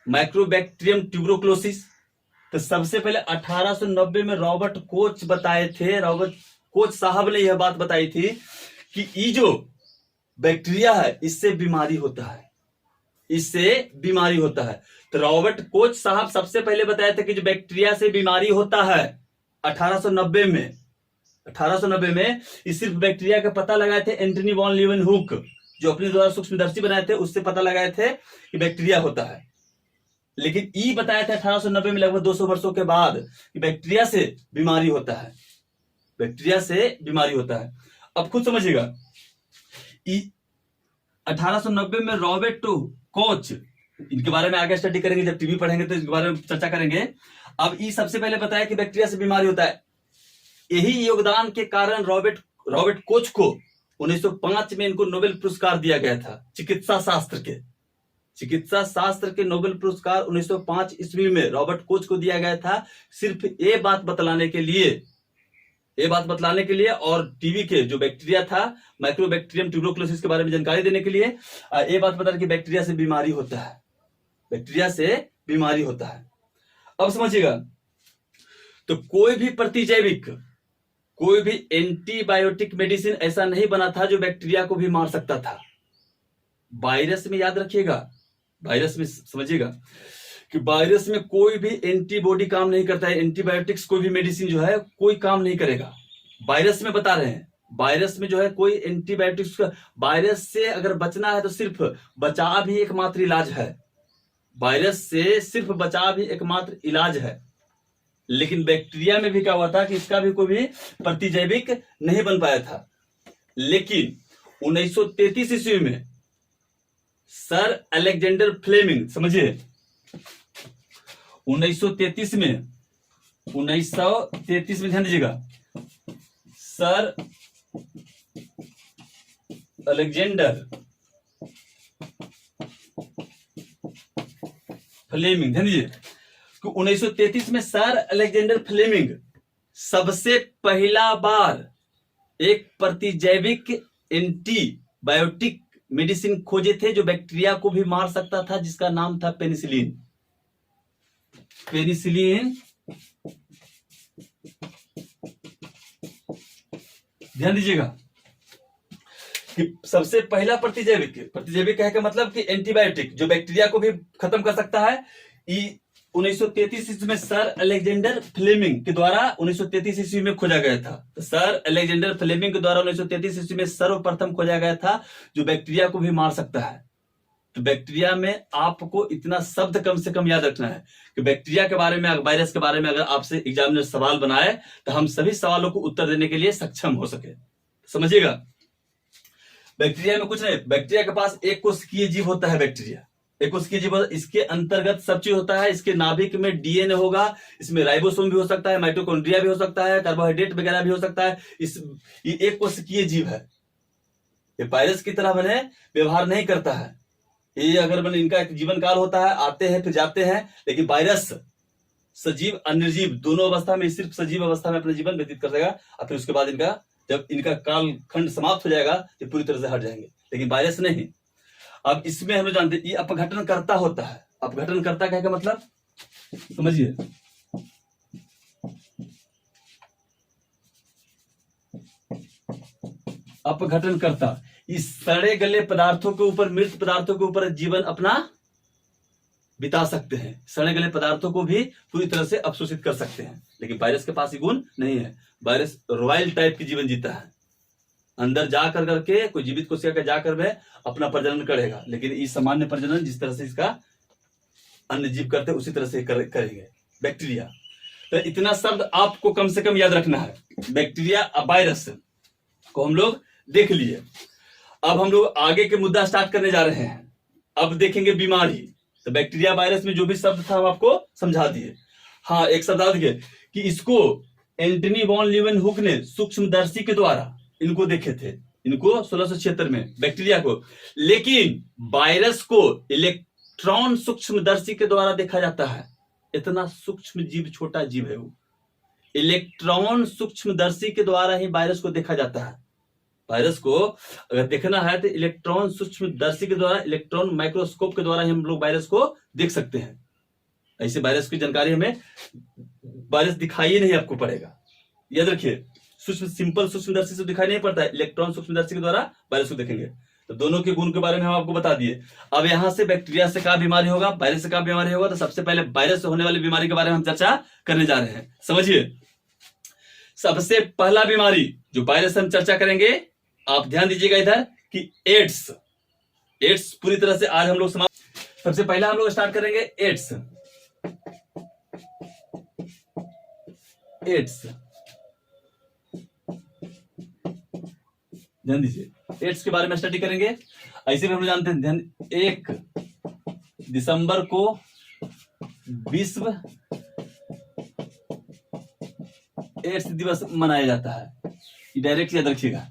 माइक्रोबैक्टीरियम ट्यूबरोक्लोसिस। तो सबसे पहले 1890 में रॉबर्ट कोच बताए थे, रॉबर्ट कोच साहब ने यह बात बताई थी कि ये जो बैक्टीरिया है इससे बीमारी होता है, इससे बीमारी होता है। तो रॉबर्ट कोच साहब सबसे पहले बताए थे कि जो बैक्टीरिया से बीमारी होता है 1890 में इस सिर्फ बैक्टीरिया का पता लगाए थे एंटनी वॉन लीeuwenhoek, जो अपने द्वारा सूक्ष्मदर्शी बनाए थे, उससे पता लगाए थे कि बैक्टीरिया होता है। लेकिन ई बताया था 1890 में, लगभग 200 वर्षों के बाद, कि बैक्टीरिया से बीमारी होता है, बैक्टीरिया से बीमारी होता है। अब खुद समझिएगा, 1890 में रॉबर्ट कोच, इनके बारे में आगे स्टडी करेंगे, जब टीबी पढ़ेंगे तो इसके बारे में चर्चा करेंगे। अब ये सबसे पहले बताया कि बैक्टीरिया से बीमारी होता है। यही योगदान के कारण रॉबर्ट कोच को 1905 में इनको नोबेल पुरस्कार दिया गया था, चिकित्सा शास्त्र के नोबेल पुरस्कार 1905 ईस्वी में रॉबर्ट कोच को दिया गया था, सिर्फ ये बात बतलाने के लिए और टीबी के जो बैक्टीरिया था, माइक्रोबैक्टीरियम ट्यूबरोक्लोसिस के बारे में जानकारी देने के लिए, ये बात बता कि बैक्टीरिया से बीमारी होता है, बैक्टीरिया से बीमारी होता है। अब समझिएगा, तो कोई भी प्रतिजैविक, कोई भी एंटीबायोटिक मेडिसिन ऐसा नहीं बना था जो बैक्टीरिया को भी मार सकता था। वायरस में याद रखिएगा, वायरस में समझिएगा कि वायरस में कोई भी एंटीबॉडी काम नहीं करता है, एंटीबायोटिक्स कोई भी मेडिसिन जो है कोई काम नहीं करेगा। वायरस में बता रहे हैं, वायरस में जो है कोई एंटीबायोटिक्स, वायरस से अगर बचना है तो सिर्फ बचाव ही एकमात्र इलाज है, वायरस से सिर्फ बचाव ही एकमात्र इलाज है। लेकिन बैक्टीरिया में भी क्या हुआ था कि इसका भी कोई भी प्रतिजैविक नहीं बन पाया था। लेकिन 1933 ईस्वी में सर अलेक्जेंडर फ्लेमिंग, समझिए, 1933 में ध्यान दीजिएगा, सर अलेक्जेंडर फ्लेमिंग, ध्यान दीजिए, 1933 में सर अलेक्जेंडर फ्लेमिंग सबसे पहला बार एक प्रतिजैविक एंटीबायोटिक मेडिसिन खोजे थे जो बैक्टीरिया को भी मार सकता था, जिसका नाम था पेनिसिलिन। ध्यान दीजिएगा कि सबसे पहला प्रतिजैविक कहे का मतलब कि एंटीबायोटिक जो बैक्टीरिया को भी खत्म कर सकता है, 1933 ईस्वी में सर अलेक्जेंडर फ्लेमिंग के द्वारा 1933 ईस्वी में खोजा गया था। तो सर अलेक्जेंडर फ्लेमिंग के द्वारा 1933 ईस्वी में सर्वप्रथम खोजा गया था जो बैक्टीरिया को भी मार सकता है। तो बैक्टीरिया में आपको इतना शब्द कम से कम याद रखना है कि बैक्टीरिया के बारे में, वायरस के बारे में अगर आपसे एग्जामिनर सवाल बनाए तो हम सभी सवालों को उत्तर देने के लिए सक्षम हो सके। समझिएगा, बैक्टीरिया में कुछ नहीं, बैक्टीरिया के पास एक कोशिकीय जीव होता है, बैक्टीरिया एक कोशिकीय जीव, इसके अंतर्गत सब चीज होता है। इसके नाभिक में डीएनए होगा, इसमें राइबोसोम भी हो सकता है, माइटोकॉन्ड्रिया भी हो सकता है, कार्बोहाइड्रेट वगैरह भी हो सकता है। ये एक कोशिकीय जीव है, ये वायरस की तरह बने व्यवहार नहीं करता है। ये अगर बने, इनका एक जीवन काल होता है, आते हैं फिर जाते हैं, लेकिन वायरस सजीव और निर्जीव दोनों अवस्था में, सिर्फ सजीव अवस्था में अपना जीवन व्यतीत कर देगा और फिर उसके बाद जब इनका काल खंड समाप्त हो जाएगा तो पूरी तरह से हट जाएंगे, लेकिन वायरस नहीं। अब इसमें हम लोग जानते हैं ये अपघटन करता होता है। अपघटन करता क्या मतलब समझिए, अपघटन करता, इस सड़े गले पदार्थों के ऊपर, मृत पदार्थों के ऊपर जीवन अपना बिता सकते हैं। सड़े गले पदार्थों को भी पूरी तरह से अवशोषित कर सकते हैं, लेकिन वायरस के पास ये गुण नहीं है। वायरस रॉयल टाइप की जीवन जीता है, अंदर जा करके कोई जीवित कोशिका का जाकर वह अपना प्रजनन करेगा, लेकिन ये सामान्य प्रजनन जिस तरह से इसका अन्य जीव करते हैं उसी तरह से करेंगे बैक्टीरिया। तो इतना शब्द आपको कम से कम याद रखना है। बैक्टीरिया, वायरस को हम लोग देख लिए। अब हम लोग आगे के मुद्दा स्टार्ट करने जा रहे हैं। अब देखेंगे बीमारी। तो बैक्टीरिया वायरस में जो भी शब्द था हम आपको समझा दिए। हाँ, एक शब्द याद कि इसको एंटनी वॉन लीeuwenhoek ने सूक्ष्मदर्शी के द्वारा इनको देखे थे, इनको 1676 में बैक्टीरिया को। लेकिन वायरस को इलेक्ट्रॉन सूक्ष्मदर्शी के द्वारा देखा जाता है। इतना सूक्ष्म जीव, छोटा जीव है वो। इलेक्ट्रॉन सूक्ष्मदर्शी के द्वारा ही वायरस को देखा जाता है। वायरस को अगर देखना है तो इलेक्ट्रॉन सूक्ष्मदर्शी के द्वारा, इलेक्ट्रॉन माइक्रोस्कोप के द्वारा ही हम लोग वायरस को देख सकते हैं। ऐसे वायरस की जानकारी हमें वायरस दिखाई नहीं आपको पड़ेगा, याद रखिए। सिंपल सूक्ष्मदर्शी से दिखाई नहीं पड़ता है, इलेक्ट्रॉन सूक्ष्मदर्शी के द्वारा वायरस को देखेंगे। तो दोनों के गुण के बारे में हम आपको बता दिए। अब यहां से बैक्टीरिया से क्या बीमारी होगा, वायरस से क्या बीमारी होगा, तो सबसे पहले वायरस से होने वाली बीमारी के बारे में हम चर्चा करने जा रहे हैं। समझिए, सबसे पहला बीमारी जो वायरस से हम चर्चा करेंगे, आप ध्यान दीजिएगा इधर कि एड्स। एड्स पूरी तरह से आज हम लोग समाप्त। सबसे पहला हम लोग स्टार्ट करेंगे एड्स। एड्स, ध्यान दीजिए, एड्स के बारे में स्टडी करेंगे। ऐसे भी हम लोग जानते हैं, ध्यान, 1 दिसंबर को विश्व एड्स दिवस मनाया जाता है। डायरेक्ट याद रखिएगा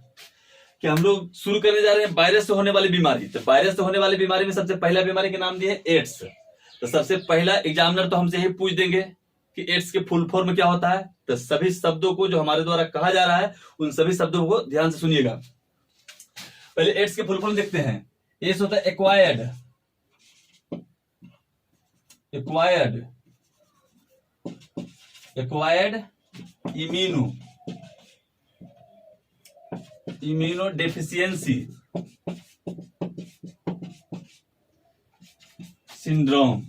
कि हम लोग शुरू करने जा रहे हैं वायरस से होने वाली बीमारी। तो वायरस से होने वाली बीमारी में सबसे पहला बीमारी के नाम दिए एड्स। तो सबसे पहला एग्जामिनर तो हमसे यही पूछ देंगे कि एड्स के फुल फॉर्म क्या होता है। तो सभी शब्दों को जो हमारे द्वारा कहा जा रहा है, उन सभी शब्दों को ध्यान से सुनिएगा। पहले एड्स के फुल फॉर्म देखते हैं। एड्स होता है एक्वायर्ड इम्यूनो डेफिशिएंसी सिंड्रोम।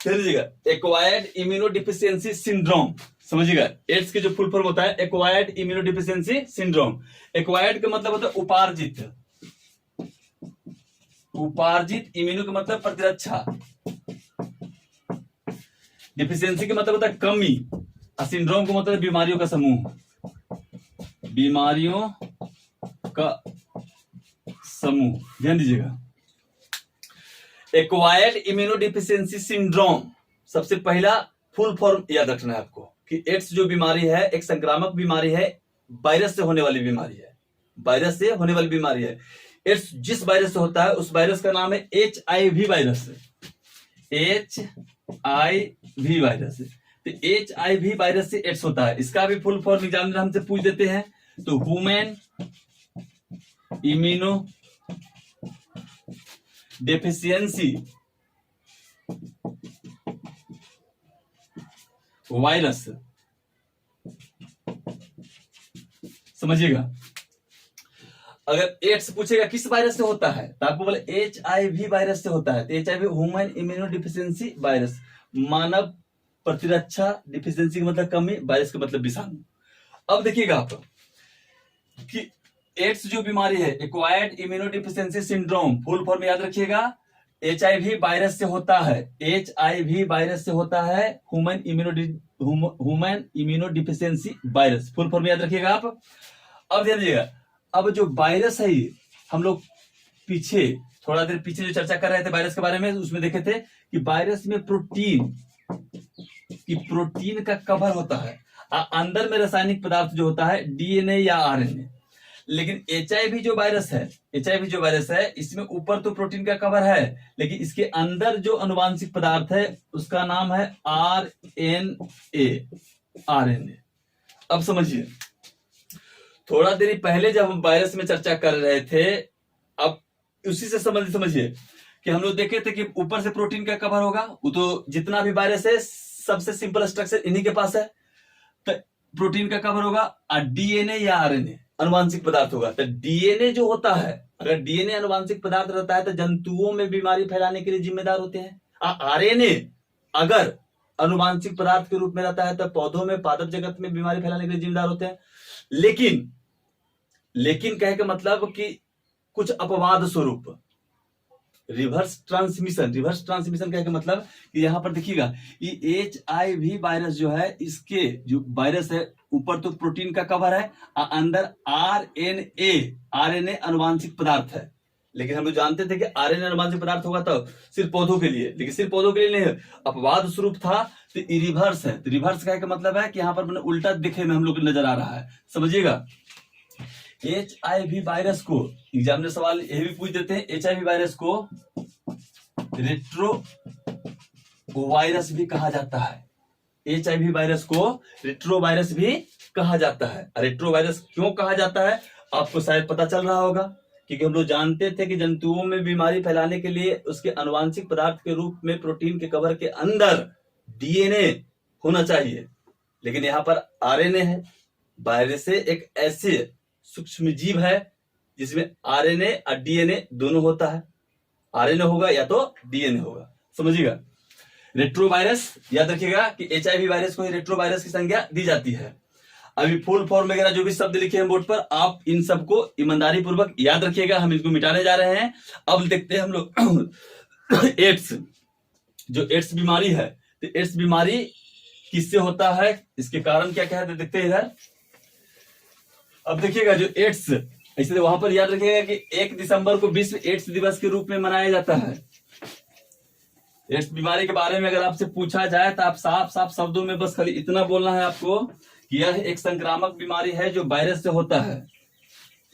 समझिएगा, एक्वायर्ड इम्यूनो डिफिशियंसी सिंड्रोम। समझिएगा, एड्स के जो फुल फॉर्म होता है acquired immuno deficiency syndrome. Acquired का मतलब होता है उपार्जित, इम्यूनो का मतलब प्रतिरक्षा, डिफिशियंसी का मतलब होता है कमी, और सिंड्रोम का मतलब बीमारियों का समूह, बीमारियों का समूह। ध्यान दीजिएगा, एक्वायर्ड इम्यूनो डिफिशियंसी सिंड्रोम, सबसे पहला फुल फॉर्म याद रखना है आपको कि एड्स जो बीमारी है एक संक्रामक बीमारी है, वायरस से होने वाली बीमारी है। वायरस से होने वाली बीमारी है। एड्स जिस वायरस से होता है उस वायरस का नाम है HIV वायरस। HIV virus. तो HIV वायरस से एड्स होता है। इसका भी फुल फॉर्म एग्जामिनर हमसे पूछ देते हैं। तो ह्यूमन इम्यूनो डेफिशिएंसी वायरस। समझिएगा, अगर एड्स पूछेगा किस वायरस से होता है तो आपको बोले HIV वायरस से होता है। तो HIV human immuno deficiency virus, मानव प्रतिरक्षा, डिफिशियंसी का मतलब कमी, वायरस का मतलब विषाणु। अब देखिएगा आप कि एड्स जो बीमारी है acquired immuno deficiency syndrome, full form याद रखिएगा, HIV वायरस से होता है। HIV वायरस से होता है human immuno deficiency virus, full form याद रखिएगा आप। अब ध्यान दीजिएगा, अब जो वायरस है ये हम लोग पीछे थोड़ा देर पीछे जो चर्चा कर रहे थे वायरस के बारे में, उसमें देखे थे कि वायरस में प्रोटीन का कवर होता है, अंदर में रासायनिक पदार्थ जो होता है DNA या RNA। लेकिन HIV जो वायरस है इसमें ऊपर तो प्रोटीन का कवर है, लेकिन इसके अंदर जो अनुवांशिक पदार्थ है उसका नाम है RNA। अब समझिए, थोड़ा देर पहले जब हम वायरस में चर्चा कर रहे थे, अब उसी से समझिए कि हम लोग देखे थे कि ऊपर से प्रोटीन का कवर होगा। वो तो जितना भी वायरस है सबसे सिंपल स्ट्रक्चर इन्हीं के पास है। तो प्रोटीन का कवर होगा और DNA या RNA अनुवांशिक पदार्थ होगा। तो DNA जो होता है, अगर DNA अनुवांशिक पदार्थ रहता है तो जंतुओं में बीमारी फैलाने के लिए जिम्मेदार होते हैं। RNA अगर अनुवांशिक पदार्थ के रूप में रहता है तो पौधों में, पादप जगत में बीमारी फैलाने के लिए जिम्मेदार होते हैं। लेकिन कहे का मतलब कि कुछ अपवाद स्वरूप रिवर्स ट्रांसमिशन कहे का मतलब कि यहां पर देखिएगा ये HIV वायरस जो है, इसके जो वायरस है ऊपर तो प्रोटीन का कवर है, अंदर RNA अनुवांशिक पदार्थ है। लेकिन हम लोग जानते थे कि आरएनए अनुवांशिक पदार्थ होगा तो सिर्फ पौधों के लिए, लेकिन सिर्फ पौधों के लिए नहीं है, अपवाद स्वरूप था तो रिवर्स है। तो रिवर्स का मतलब है कि यहाँ पर मैंने उल्टा दिखे में हम लोग नजर आ रहा है, समझिएगा। HIV वायरस को एग्जाम में सवाल ये भी पूछ देते हैं, HIV वायरस को रेट्रो वायरस भी कहा जाता है। HIV वायरस को रेट्रो वायरस भी कहा जाता है। रेट्रो वायरस क्यों कहा जाता है आपको शायद पता चल रहा होगा, क्योंकि हम लोग जानते थे कि जंतुओं में बीमारी फैलाने के लिए उसके अनुवांशिक पदार्थ के रूप में प्रोटीन के कवर के अंदर DNA होना चाहिए, लेकिन यहाँ पर RNA है। वायरस एक ऐसे सूक्ष्म जीव है जिसमें RNA और DNA दोनों होता है। RNA होगा या तो DNA होगा, समझिएगा। रेट्रो वायरस याद रखिएगा कि HIV वायरस को रेट्रो वायरस की संज्ञा दी जाती है। अभी फुल फॉर्म वगैरह जो भी शब्द लिखे हैं बोर्ड पर, आप इन सबको ईमानदारी पूर्वक याद रखिएगा, हम इनको मिटाने जा रहे हैं। अब देखते हैं हम लोग एड्स, जो एड्स बीमारी है, तो एड्स बीमारी किससे होता है, इसके कारण क्या क्या है देखते हैं इधर। अब देखिएगा जो एड्स, इसलिए वहां पर याद रखिएगा कि 1 दिसंबर को विश्व एड्स दिवस के रूप में मनाया जाता है। एड्स बीमारी के बारे में अगर आपसे पूछा जाए तो आप साफ साफ शब्दों में बस खाली इतना बोलना है आपको कि यह एक संक्रामक बीमारी है जो वायरस से होता है।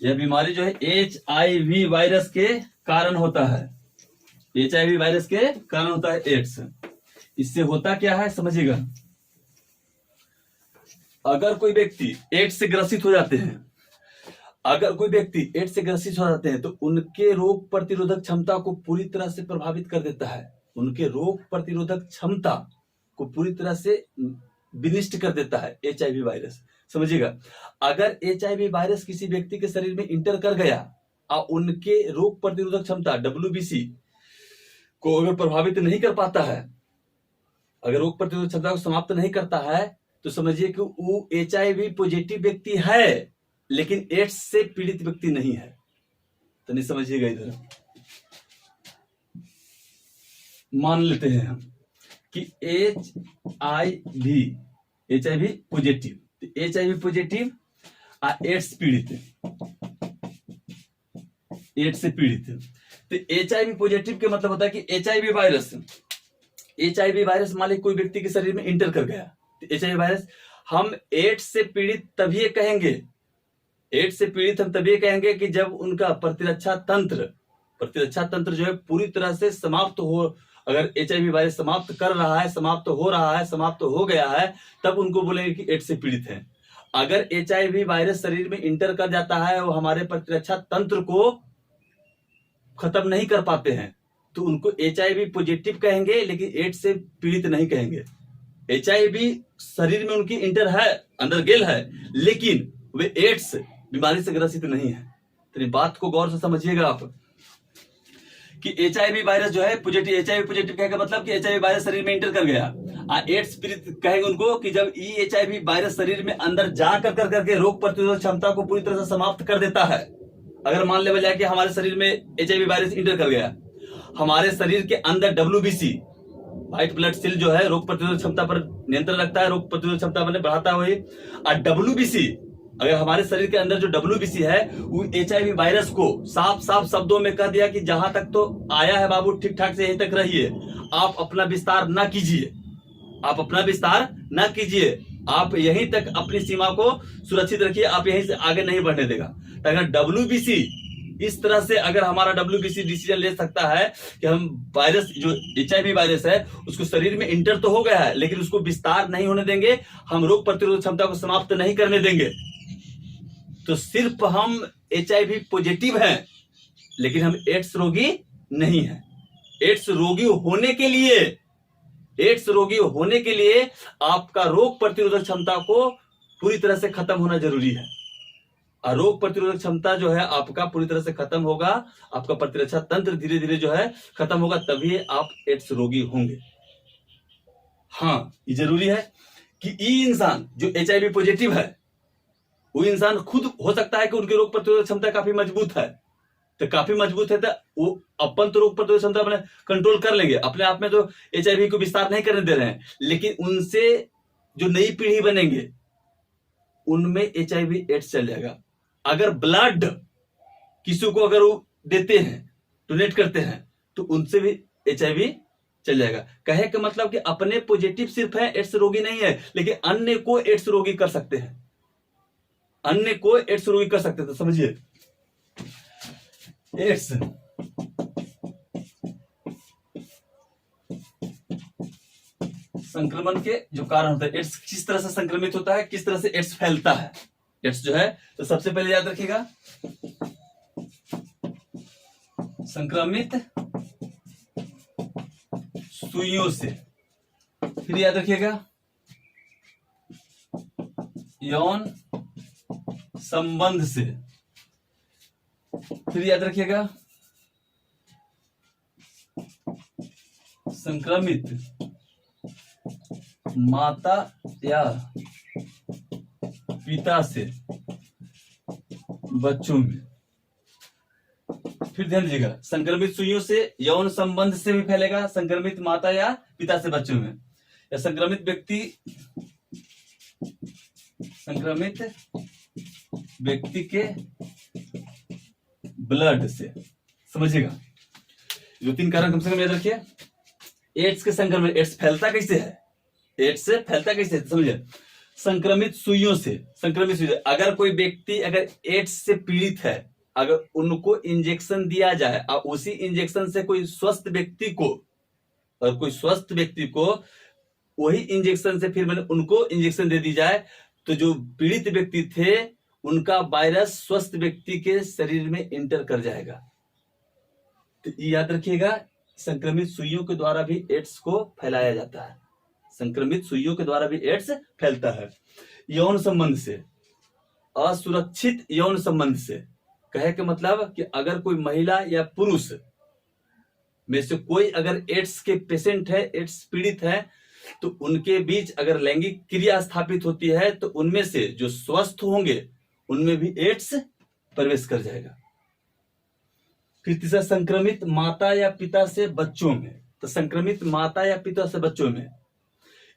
यह बीमारी जो है HIV वायरस के कारण होता है। HIV वायरस के कारण होता है एड्स। इससे होता क्या है समझिएगा, अगर कोई व्यक्ति एड्स से ग्रसित हो जाते हैं, अगर कोई व्यक्ति एड्स से ग्रसित हो जाते हैं तो उनके रोग प्रतिरोधक क्षमता को पूरी तरह से प्रभावित कर देता है। उनके रोग प्रतिरोधक क्षमता को पूरी तरह से विनिष्ट कर देता है HIV वायरस, समझिएगा। अगर HIV वायरस किसी व्यक्ति के शरीर में इंटर कर गया और उनके रोग प्रतिरोधक क्षमता WBC को अगर प्रभावित नहीं कर पाता है, अगर रोग प्रतिरोधक क्षमता को समाप्त नहीं करता है, तो समझिए कि वो HIV पॉजिटिव व्यक्ति है लेकिन एड्स से पीड़ित व्यक्ति नहीं है। तो नहीं समझिएगा, इधर मान लेते हैं हम कि HIV पॉजिटिव, HIV पॉजिटिव और एड्स पीड़ित, एड्स से पीड़ित। तो HIV पॉजिटिव के मतलब होता है कि HIV वायरस मान लीजिए कोई व्यक्ति के शरीर में इंटर कर गया, तो HIV वायरस हम एड्स से पीड़ित तभी कहेंगे, एड्स से पीड़ित हम तभी कहेंगे कि जब उनका प्रतिरक्षा तंत्र जो है पूरी तरह से समाप्त हो। अगर HIV वायरस समाप्त कर रहा है, समाप्त हो रहा है, समाप्त हो गया है, तब उनको बोलेंगे कि एड्स से पीड़ित है। अगर HIV वायरस शरीर में इंटर कर जाता है, वो हमारे प्रतिरक्षा तंत्र को खत्म नहीं कर पाते हैं, तो उनको HIV पॉजिटिव कहेंगे लेकिन एड्स से पीड़ित नहीं कहेंगे। HIV शरीर में उनकी इंटर है, अंदर गेल है, लेकिन वे एड्स बीमारी से ग्रसित नहीं है। तो बात को गौर से समझिएगा आप कि HIV वायरस जो है पॉजिटिव, HIV पॉजिटिव कहने का मतलब कि HIV वायरस शरीर में इंटर कर गया, और एड्स पीड़ित कहेंगे उनको कि जब HIV वायरस शरीर में अंदर जा कर करके रोग प्रतिरोधक क्षमता को पूरी तरह से समाप्त कर देता है। अगर मान लेवल जाए कि हमारे शरीर में HIV वायरस इंटर कर गया, हमारे शरीर के अंदर WBC व्हाइट ब्लड सेल जो है रोग प्रतिरोधक क्षमता पर नियंत्रण रखता है, रोग प्रतिरोधक क्षमता बढ़ाता है। और WBC, अगर हमारे शरीर के अंदर जो WBC है वो HIV वायरस को साफ साफ शब्दों में कह दिया कि जहां तक तो आया है बाबू ठीक ठाक से यहीं तक रहिए, आप अपना विस्तार ना कीजिए, आप अपना विस्तार ना कीजिए, आप यहीं तक अपनी सीमा को सुरक्षित रखिए, आप यहीं से आगे नहीं बढ़ने देगा। तो अगर WBC इस तरह से, अगर हमारा WBC डिसीजन ले सकता है कि हम वायरस जो HIV वायरस है उसको शरीर में इंटर तो हो गया है लेकिन उसको विस्तार नहीं होने देंगे, हम रोग प्रतिरोधक क्षमता को समाप्त नहीं करने देंगे, तो सिर्फ हम HIV पॉजिटिव हैं लेकिन हम एड्स रोगी नहीं हैं। एड्स रोगी होने के लिए आपका रोग प्रतिरोधक क्षमता को पूरी तरह से खत्म होना जरूरी है। और रोग प्रतिरोधक क्षमता जो है आपका पूरी तरह से खत्म होगा, आपका प्रतिरक्षा तंत्र धीरे धीरे जो है खत्म होगा, तभी आप एड्स रोगी होंगे। हाँ, ये जरूरी है कि ये इंसान जो HIV पॉजिटिव है वो इंसान खुद हो सकता है कि उनकी रोग प्रतिरोधक क्षमता काफी मजबूत है, तो काफी मजबूत है तो वो अपन तो रोग प्रतिरोधक क्षमता अपने कंट्रोल कर लेंगे, अपने आप में तो HIV को विस्तार नहीं करने दे रहे हैं, लेकिन उनसे जो नई पीढ़ी बनेंगे उनमें HIV एड्स चल जाएगा। अगर ब्लड किसी को अगर वो देते हैं डोनेट करते हैं तो उनसे भी HIV चल जाएगा। कहे का मतलब कि अपने पॉजिटिव सिर्फ है, एड्स रोगी नहीं है, लेकिन अन्य को एड्स रोगी कर सकते हैं, अन्य को एड्स रोगी कर सकते हैं। तो समझिए, एड्स संक्रमण के जो कारण होते हैं, एड्स किस तरह से संक्रमित होता है, किस तरह से एड्स फैलता है, एड्स जो है, तो सबसे पहले याद रखिएगा संक्रमित सुइयों से, फिर याद रखिएगा यौन संबंध से, फिर याद रखिएगा संक्रमित माता या पिता से बच्चों में। फिर ध्यान दीजिएगा, संक्रमित सुइयों से, यौन संबंध से भी फैलेगा, संक्रमित माता या पिता से बच्चों में, या संक्रमित व्यक्ति के ब्लड से। समझिएगा, दो तीन कारण कम से कम याद रखिए। एड्स के संक्रमण, एड्स फैलता कैसे है, एड्स से फैलता कैसे है, समझिए, संक्रमित सुइयों से, संक्रमित सुइयों, अगर कोई व्यक्ति अगर एड्स से पीड़ित है, अगर उनको इंजेक्शन दिया जाए और उसी इंजेक्शन से कोई स्वस्थ व्यक्ति को, और कोई स्वस्थ व्यक्ति को वही इंजेक्शन से फिर मैंने उनको इंजेक्शन दे दी जाए, तो जो पीड़ित व्यक्ति थे उनका वायरस स्वस्थ व्यक्ति के शरीर में इंटर कर जाएगा। तो याद रखिएगा, संक्रमित सुइयों के द्वारा भी एड्स को फैलाया जाता है, संक्रमित सुइयों के द्वारा भी एड्स फैलता है। यौन संबंध से, असुरक्षित यौन संबंध से, कहे के मतलब कि अगर कोई महिला या पुरुष में से कोई अगर एड्स के पेशेंट है, एड्स पीड़ित है, तो उनके बीच अगर लैंगिक क्रिया स्थापित होती है तो उनमें से जो स्वस्थ होंगे उनमें भी एड्स प्रवेश कर जाएगा। फिर तीसरा, संक्रमित माता या पिता से बच्चों में। तो संक्रमित माता या पिता से बच्चों में,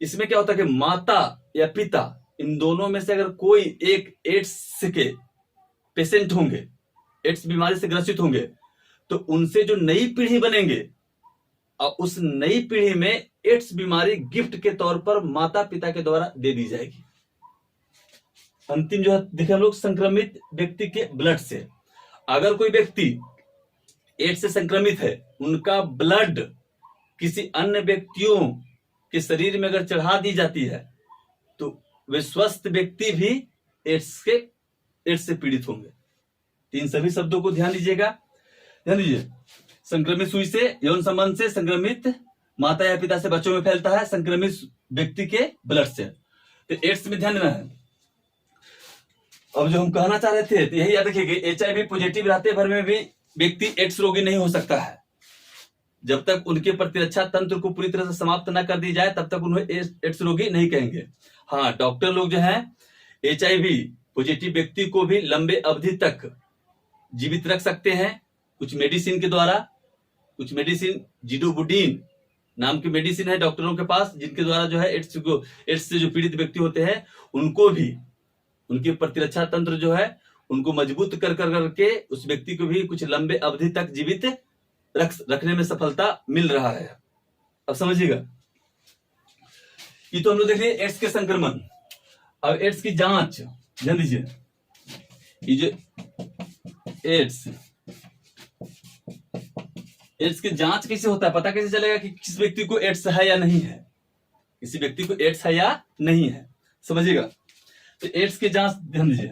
इसमें क्या होता है कि माता या पिता, इन दोनों में से अगर कोई एक एड्स के पेशेंट होंगे, एड्स बीमारी से ग्रसित होंगे, तो उनसे जो नई पीढ़ी बनेंगे और उस नई पीढ़ी में एड्स बीमारी गिफ्ट के तौर पर माता पिता के द्वारा दे दी जाएगी। अंतिम जो है देखे हम लोग, संक्रमित व्यक्ति के ब्लड से, अगर कोई व्यक्ति एड्स से संक्रमित है, उनका ब्लड किसी अन्य व्यक्तियों के शरीर में अगर चढ़ा दी जाती है तो वे स्वस्थ व्यक्ति भी एड्स से पीड़ित होंगे। इन सभी शब्दों को ध्यान दीजिएगा, ध्यान दीजिए। संक्रमित सुई से, यौन संबंध से, संक्रमित माता या पिता से बच्चों में फैलता है, संक्रमित व्यक्ति के ब्लड से। तो एड्स में ध्यान देना है। अब जो हम कहना चाह रहे थे तो यही याद रखिए कि HIV पॉजिटिव रहते भर में भी व्यक्ति एड्स रोगी नहीं हो सकता है। जब तक उनके प्रतिरक्षा तंत्र को पूरी तरह से समाप्त न कर दी जाए तब तक उन्हें एड्स रोगी नहीं कहेंगे। हाँ, डॉक्टर लोग जो है HIV पॉजिटिव व्यक्ति को भी लंबे अवधि तक जीवित रख सकते हैं कुछ मेडिसिन के द्वारा। कुछ मेडिसिन, जिडोबुडीन नाम की मेडिसिन है डॉक्टरों के पास, जिनके द्वारा जो है एड्स से जो पीड़ित व्यक्ति होते हैं उनको भी, उनकी प्रतिरक्षा तंत्र जो है उनको मजबूत कर करके उस व्यक्ति को भी कुछ लंबे अवधि तक जीवित रखने में सफलता मिल रहा है। अब समझिएगा, ये तो हम लोग देख लिए एड्स के संक्रमण। अब एड्स की जांच ध्यान दीजिए, ये जो एड्स की जांच कैसे होता है, पता कैसे चलेगा कि किस व्यक्ति को एड्स है या नहीं है, किसी व्यक्ति को एड्स है या नहीं है, समझिएगा। तो एड्स की जांच ध्यान दीजिए,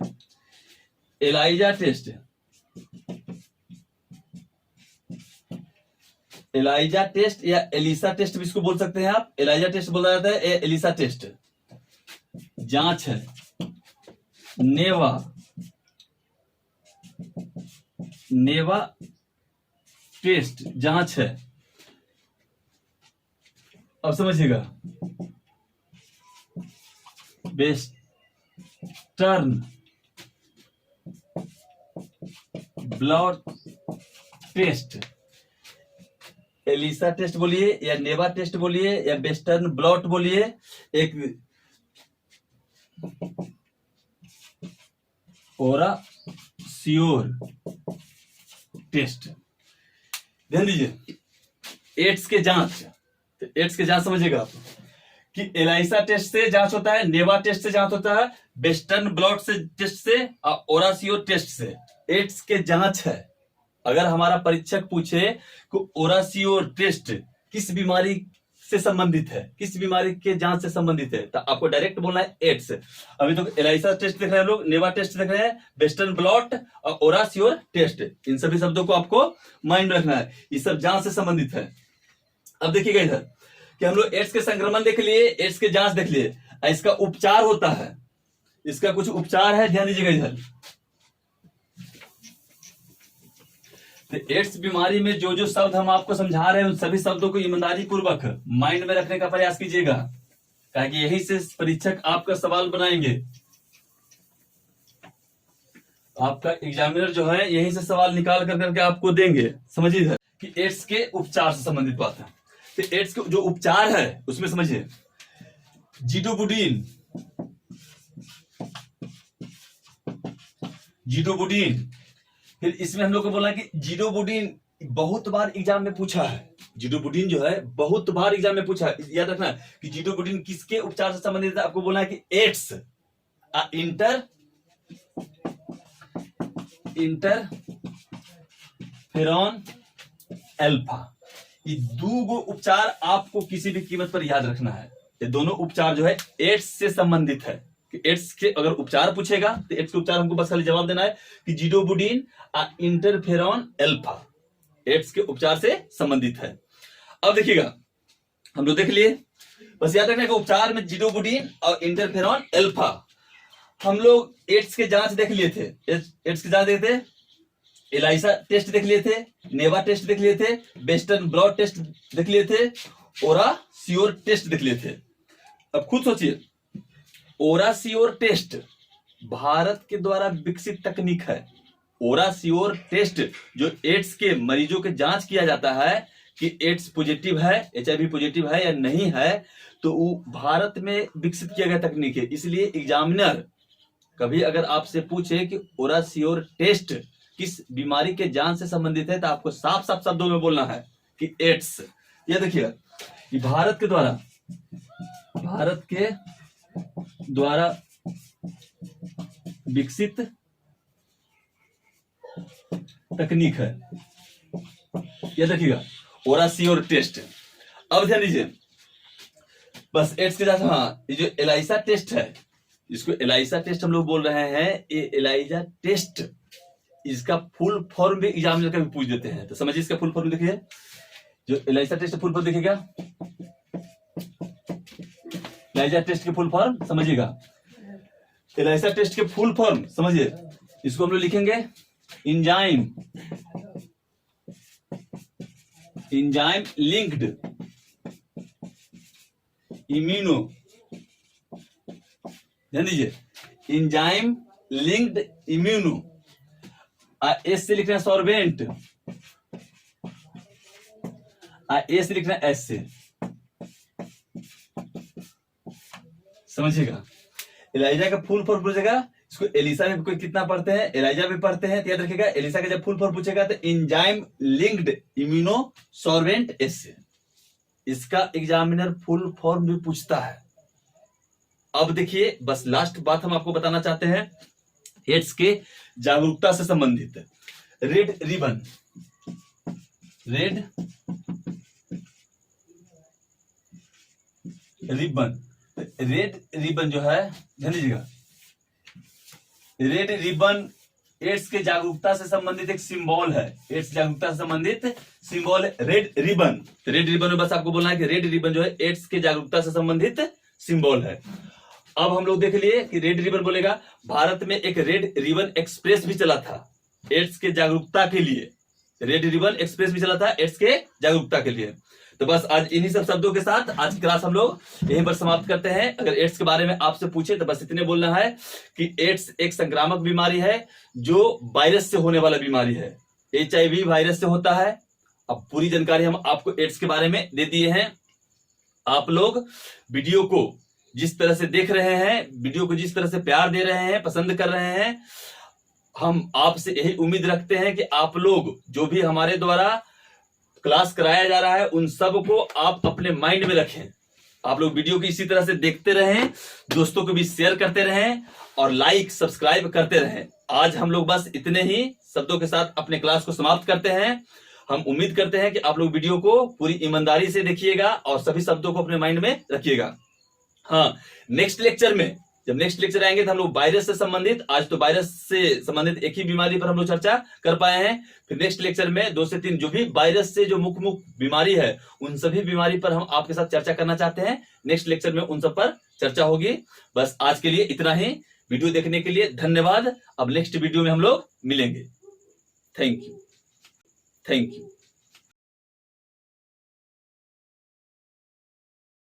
एलाइजा टेस्ट, एलाइजा टेस्ट या एलिसा टेस्ट भी इसको बोल सकते हैं आप। एलाइजा टेस्ट बोला जाता है, एलिसा टेस्ट जांच है। नेवा टेस्ट जांच है। अब समझिएगा, Western blot test, ELISA test बोलिए या नेवा टेस्ट बोलिए या वेस्टर्न ब्लॉट बोलिए, एक ओराश्योर टेस्ट, ध्यान दीजिए, एड्स के जांच, तो एड्स के जांच समझिएगा आप कि एलाइसा टेस्ट से जांच होता है, नेवा टेस्ट से जांच होता है, वेस्टर्न ब्लॉट से टेस्ट से और ओरासियो टेस्ट से एड्स के जांच है। अगर हमारा परीक्षक पूछे कि ओरासियो टेस्ट किस बीमारी से संबंधित है, किस बीमारी के जांच से संबंधित है, तो आपको डायरेक्ट बोलना है एड्स। अभी तो एलाइसा टेस्ट देख रहे हैं लोग, नेवा टेस्ट देख रहे हैं, वेस्टर्न ब्लॉट और ओरासियो टेस्ट, इन सभी शब्दों को आपको माइंड में रखना है, ये सब जांच से संबंधित है। अब देखिएगा इधर कि हम लोग एड्स के संक्रमण देख लिए, एड्स के जांच देख लिए, इसका उपचार होता है, इसका कुछ उपचार है, ध्यान दीजिएगा इधर। तो एड्स बीमारी में जो जो शब्द हम आपको समझा रहे हैं उन सभी शब्दों को ईमानदारी पूर्वक माइंड में रखने का प्रयास कीजिएगा, ताकि यही से परीक्षक आपका सवाल बनाएंगे, आपका एग्जामिनर जो है यही से सवाल निकाल कर करके आपको देंगे। समझिए इधर कि एड्स के उपचार से संबंधित बात है। तो एड्स के जो उपचार है उसमें समझिए, जीडोबुडीन, जीडोबुडीन, फिर इसमें हम लोग को बोला कि जीडोबुडीन बहुत बार एग्जाम में पूछा है, जीडोबुडीन जो है बहुत बार एग्जाम में पूछा है, याद रखना कि जीडोबुडीन किसके उपचार से संबंधित है, आपको बोलना है कि एड्स इंटरफेरॉन अल्फा, ये दो उपचार आपको किसी भी कीमत पर याद रखना है। ये दोनों उपचार जो है एड्स से संबंधित है, कि एड्स के अगर उपचार पूछेगा तो एड्स के उपचार हमको बस खाली जवाब देना है कि जीडोबुडीन और इंटरफेरॉन अल्फा एड्स के उपचार से संबंधित है। अब देखिएगा हम लोग देख लिए, बस याद रखना कि उपचार में जीडोबुडीन और इंटरफेरॉन अल्फा, हम लोग एड्स के जांच देख लिए थे, एड्स की जांच देखे थे, एलाइसा टेस्ट देख लिए थे, नेवा टेस्ट देख लिए थे, वेस्टर्न ब्लॉट टेस्ट देख लिए थे, ओरासियोर टेस्ट देख लिए थे। अब खुद सोचिए, ओरासियोर टेस्ट भारत के द्वारा विकसित तकनीक है। ओरासियोर टेस्ट जो एड्स के मरीजों के जांच किया जाता है कि एड्स पॉजिटिव है, HIV पॉजिटिव है या नहीं है, तो वो भारत में विकसित किया गया तकनीक है। इसलिए एग्जामिनर कभी अगर आपसे पूछे कि ओरासियोर टेस्ट किस बीमारी के जांच से संबंधित है, तो आपको साफ साफ शब्दों में बोलना है कि एड्स। ये देखिएगा कि भारत के द्वारा विकसित तकनीक है, ये देखिएगा ओरासियोर टेस्ट। अब ध्यान दीजिए, बस एड्स के साथ, हाँ ये जो एलाइसा टेस्ट है, इसको एलाइसा टेस्ट हम लोग बोल रहे हैं, ये एलाइजा टेस्ट, इसका फुल फॉर्म भी एग्जामिनर का भी पूछ देते हैं। तो समझिए इसका फुल फॉर्म देखिए, जो एलाइसा टेस्ट फुल फॉर्म देखिएगा, एलाइजा टेस्ट के फुल फॉर्म समझिएगा, एलाइसा टेस्ट के फुल फॉर्म समझिए, इसको हम लोग लिखेंगे इंजाइम लिंक्ड इम्यूनो, ध्यान दीजिए, इंजाइम लिंक्ड इम्यूनो, एस से लिखना सॉर्बेंट, एस से लिखना एस से, समझिएगा। एलाइजा का फुल फॉर्म पूछेगा, इसको एलिसा में कोई कितना पढ़ते हैं, एलाइजा भी पढ़ते हैं, तो याद रखिएगा एलिसा का जब फुल फॉर्म पूछेगा तो enzyme linked immuno sorbent S से, इसका एग्जामिनर फुल फॉर्म भी पूछता है। अब देखिए बस लास्ट बात हम आपको बताना चाहते हैं, एड्स के जागरूकता से संबंधित रेड रिबन, रेड रिबन जो है, ध्यान दीजिएगा, रेड रिबन एड्स के जागरूकता से संबंधित एक सिंबल है, एड्स जागरूकता से संबंधित सिंबल है रेड रिबन। रेड रिबन में बस आपको बोलना है कि रेड रिबन जो है एड्स के जागरूकता से संबंधित सिंबल है। अब हम लोग देख लिए कि रेड रिबन बोलेगा, भारत में एक रेड रिबन एक्सप्रेस भी चला था एड्स के जागरूकता के लिए, रेड रिबन एक्सप्रेस भी चला था एड्स के जागरूकता के लिए। तो बस आज इन्हीं सब शब्दों के साथ आज की क्लास हम लोग यहीं पर समाप्त करते हैं। अगर एड्स के बारे में आपसे पूछे तो बस इतने बोलना है कि एड्स एक संक्रामक बीमारी है जो वायरस से होने वाला बीमारी है, HIV वायरस से होता है। अब पूरी जानकारी हम आपको एड्स के बारे में दे दिए हैं। आप लोग वीडियो को जिस तरह से देख रहे हैं, वीडियो को जिस तरह से प्यार दे रहे हैं, पसंद कर रहे हैं, हम आपसे यही उम्मीद रखते हैं कि आप लोग जो भी हमारे द्वारा क्लास कराया जा रहा है उन सब को आप अपने माइंड में रखें। आप लोग वीडियो को इसी तरह से देखते रहें, दोस्तों को भी शेयर करते रहें और लाइक सब्सक्राइब करते रहें। आज हम लोग बस इतने ही शब्दों के साथ अपने क्लास को समाप्त करते हैं। हम उम्मीद करते हैं कि आप लोग वीडियो को पूरी ईमानदारी से देखिएगा और सभी शब्दों को अपने माइंड में रखिएगा। हाँ, नेक्स्ट लेक्चर में जब नेक्स्ट लेक्चर आएंगे तो हम लोग वायरस से संबंधित, आज तो वायरस से संबंधित एक ही बीमारी पर हम लोग चर्चा कर पाए हैं। फिर नेक्स्ट लेक्चर में 2 से 3 जो भी वायरस से जो मुख्य बीमारी है उन सभी बीमारी पर हम आपके साथ चर्चा करना चाहते हैं। नेक्स्ट लेक्चर में उन सब पर चर्चा होगी। बस आज के लिए इतना ही। वीडियो देखने के लिए धन्यवाद। अब नेक्स्ट वीडियो में हम लोग मिलेंगे। Thank you.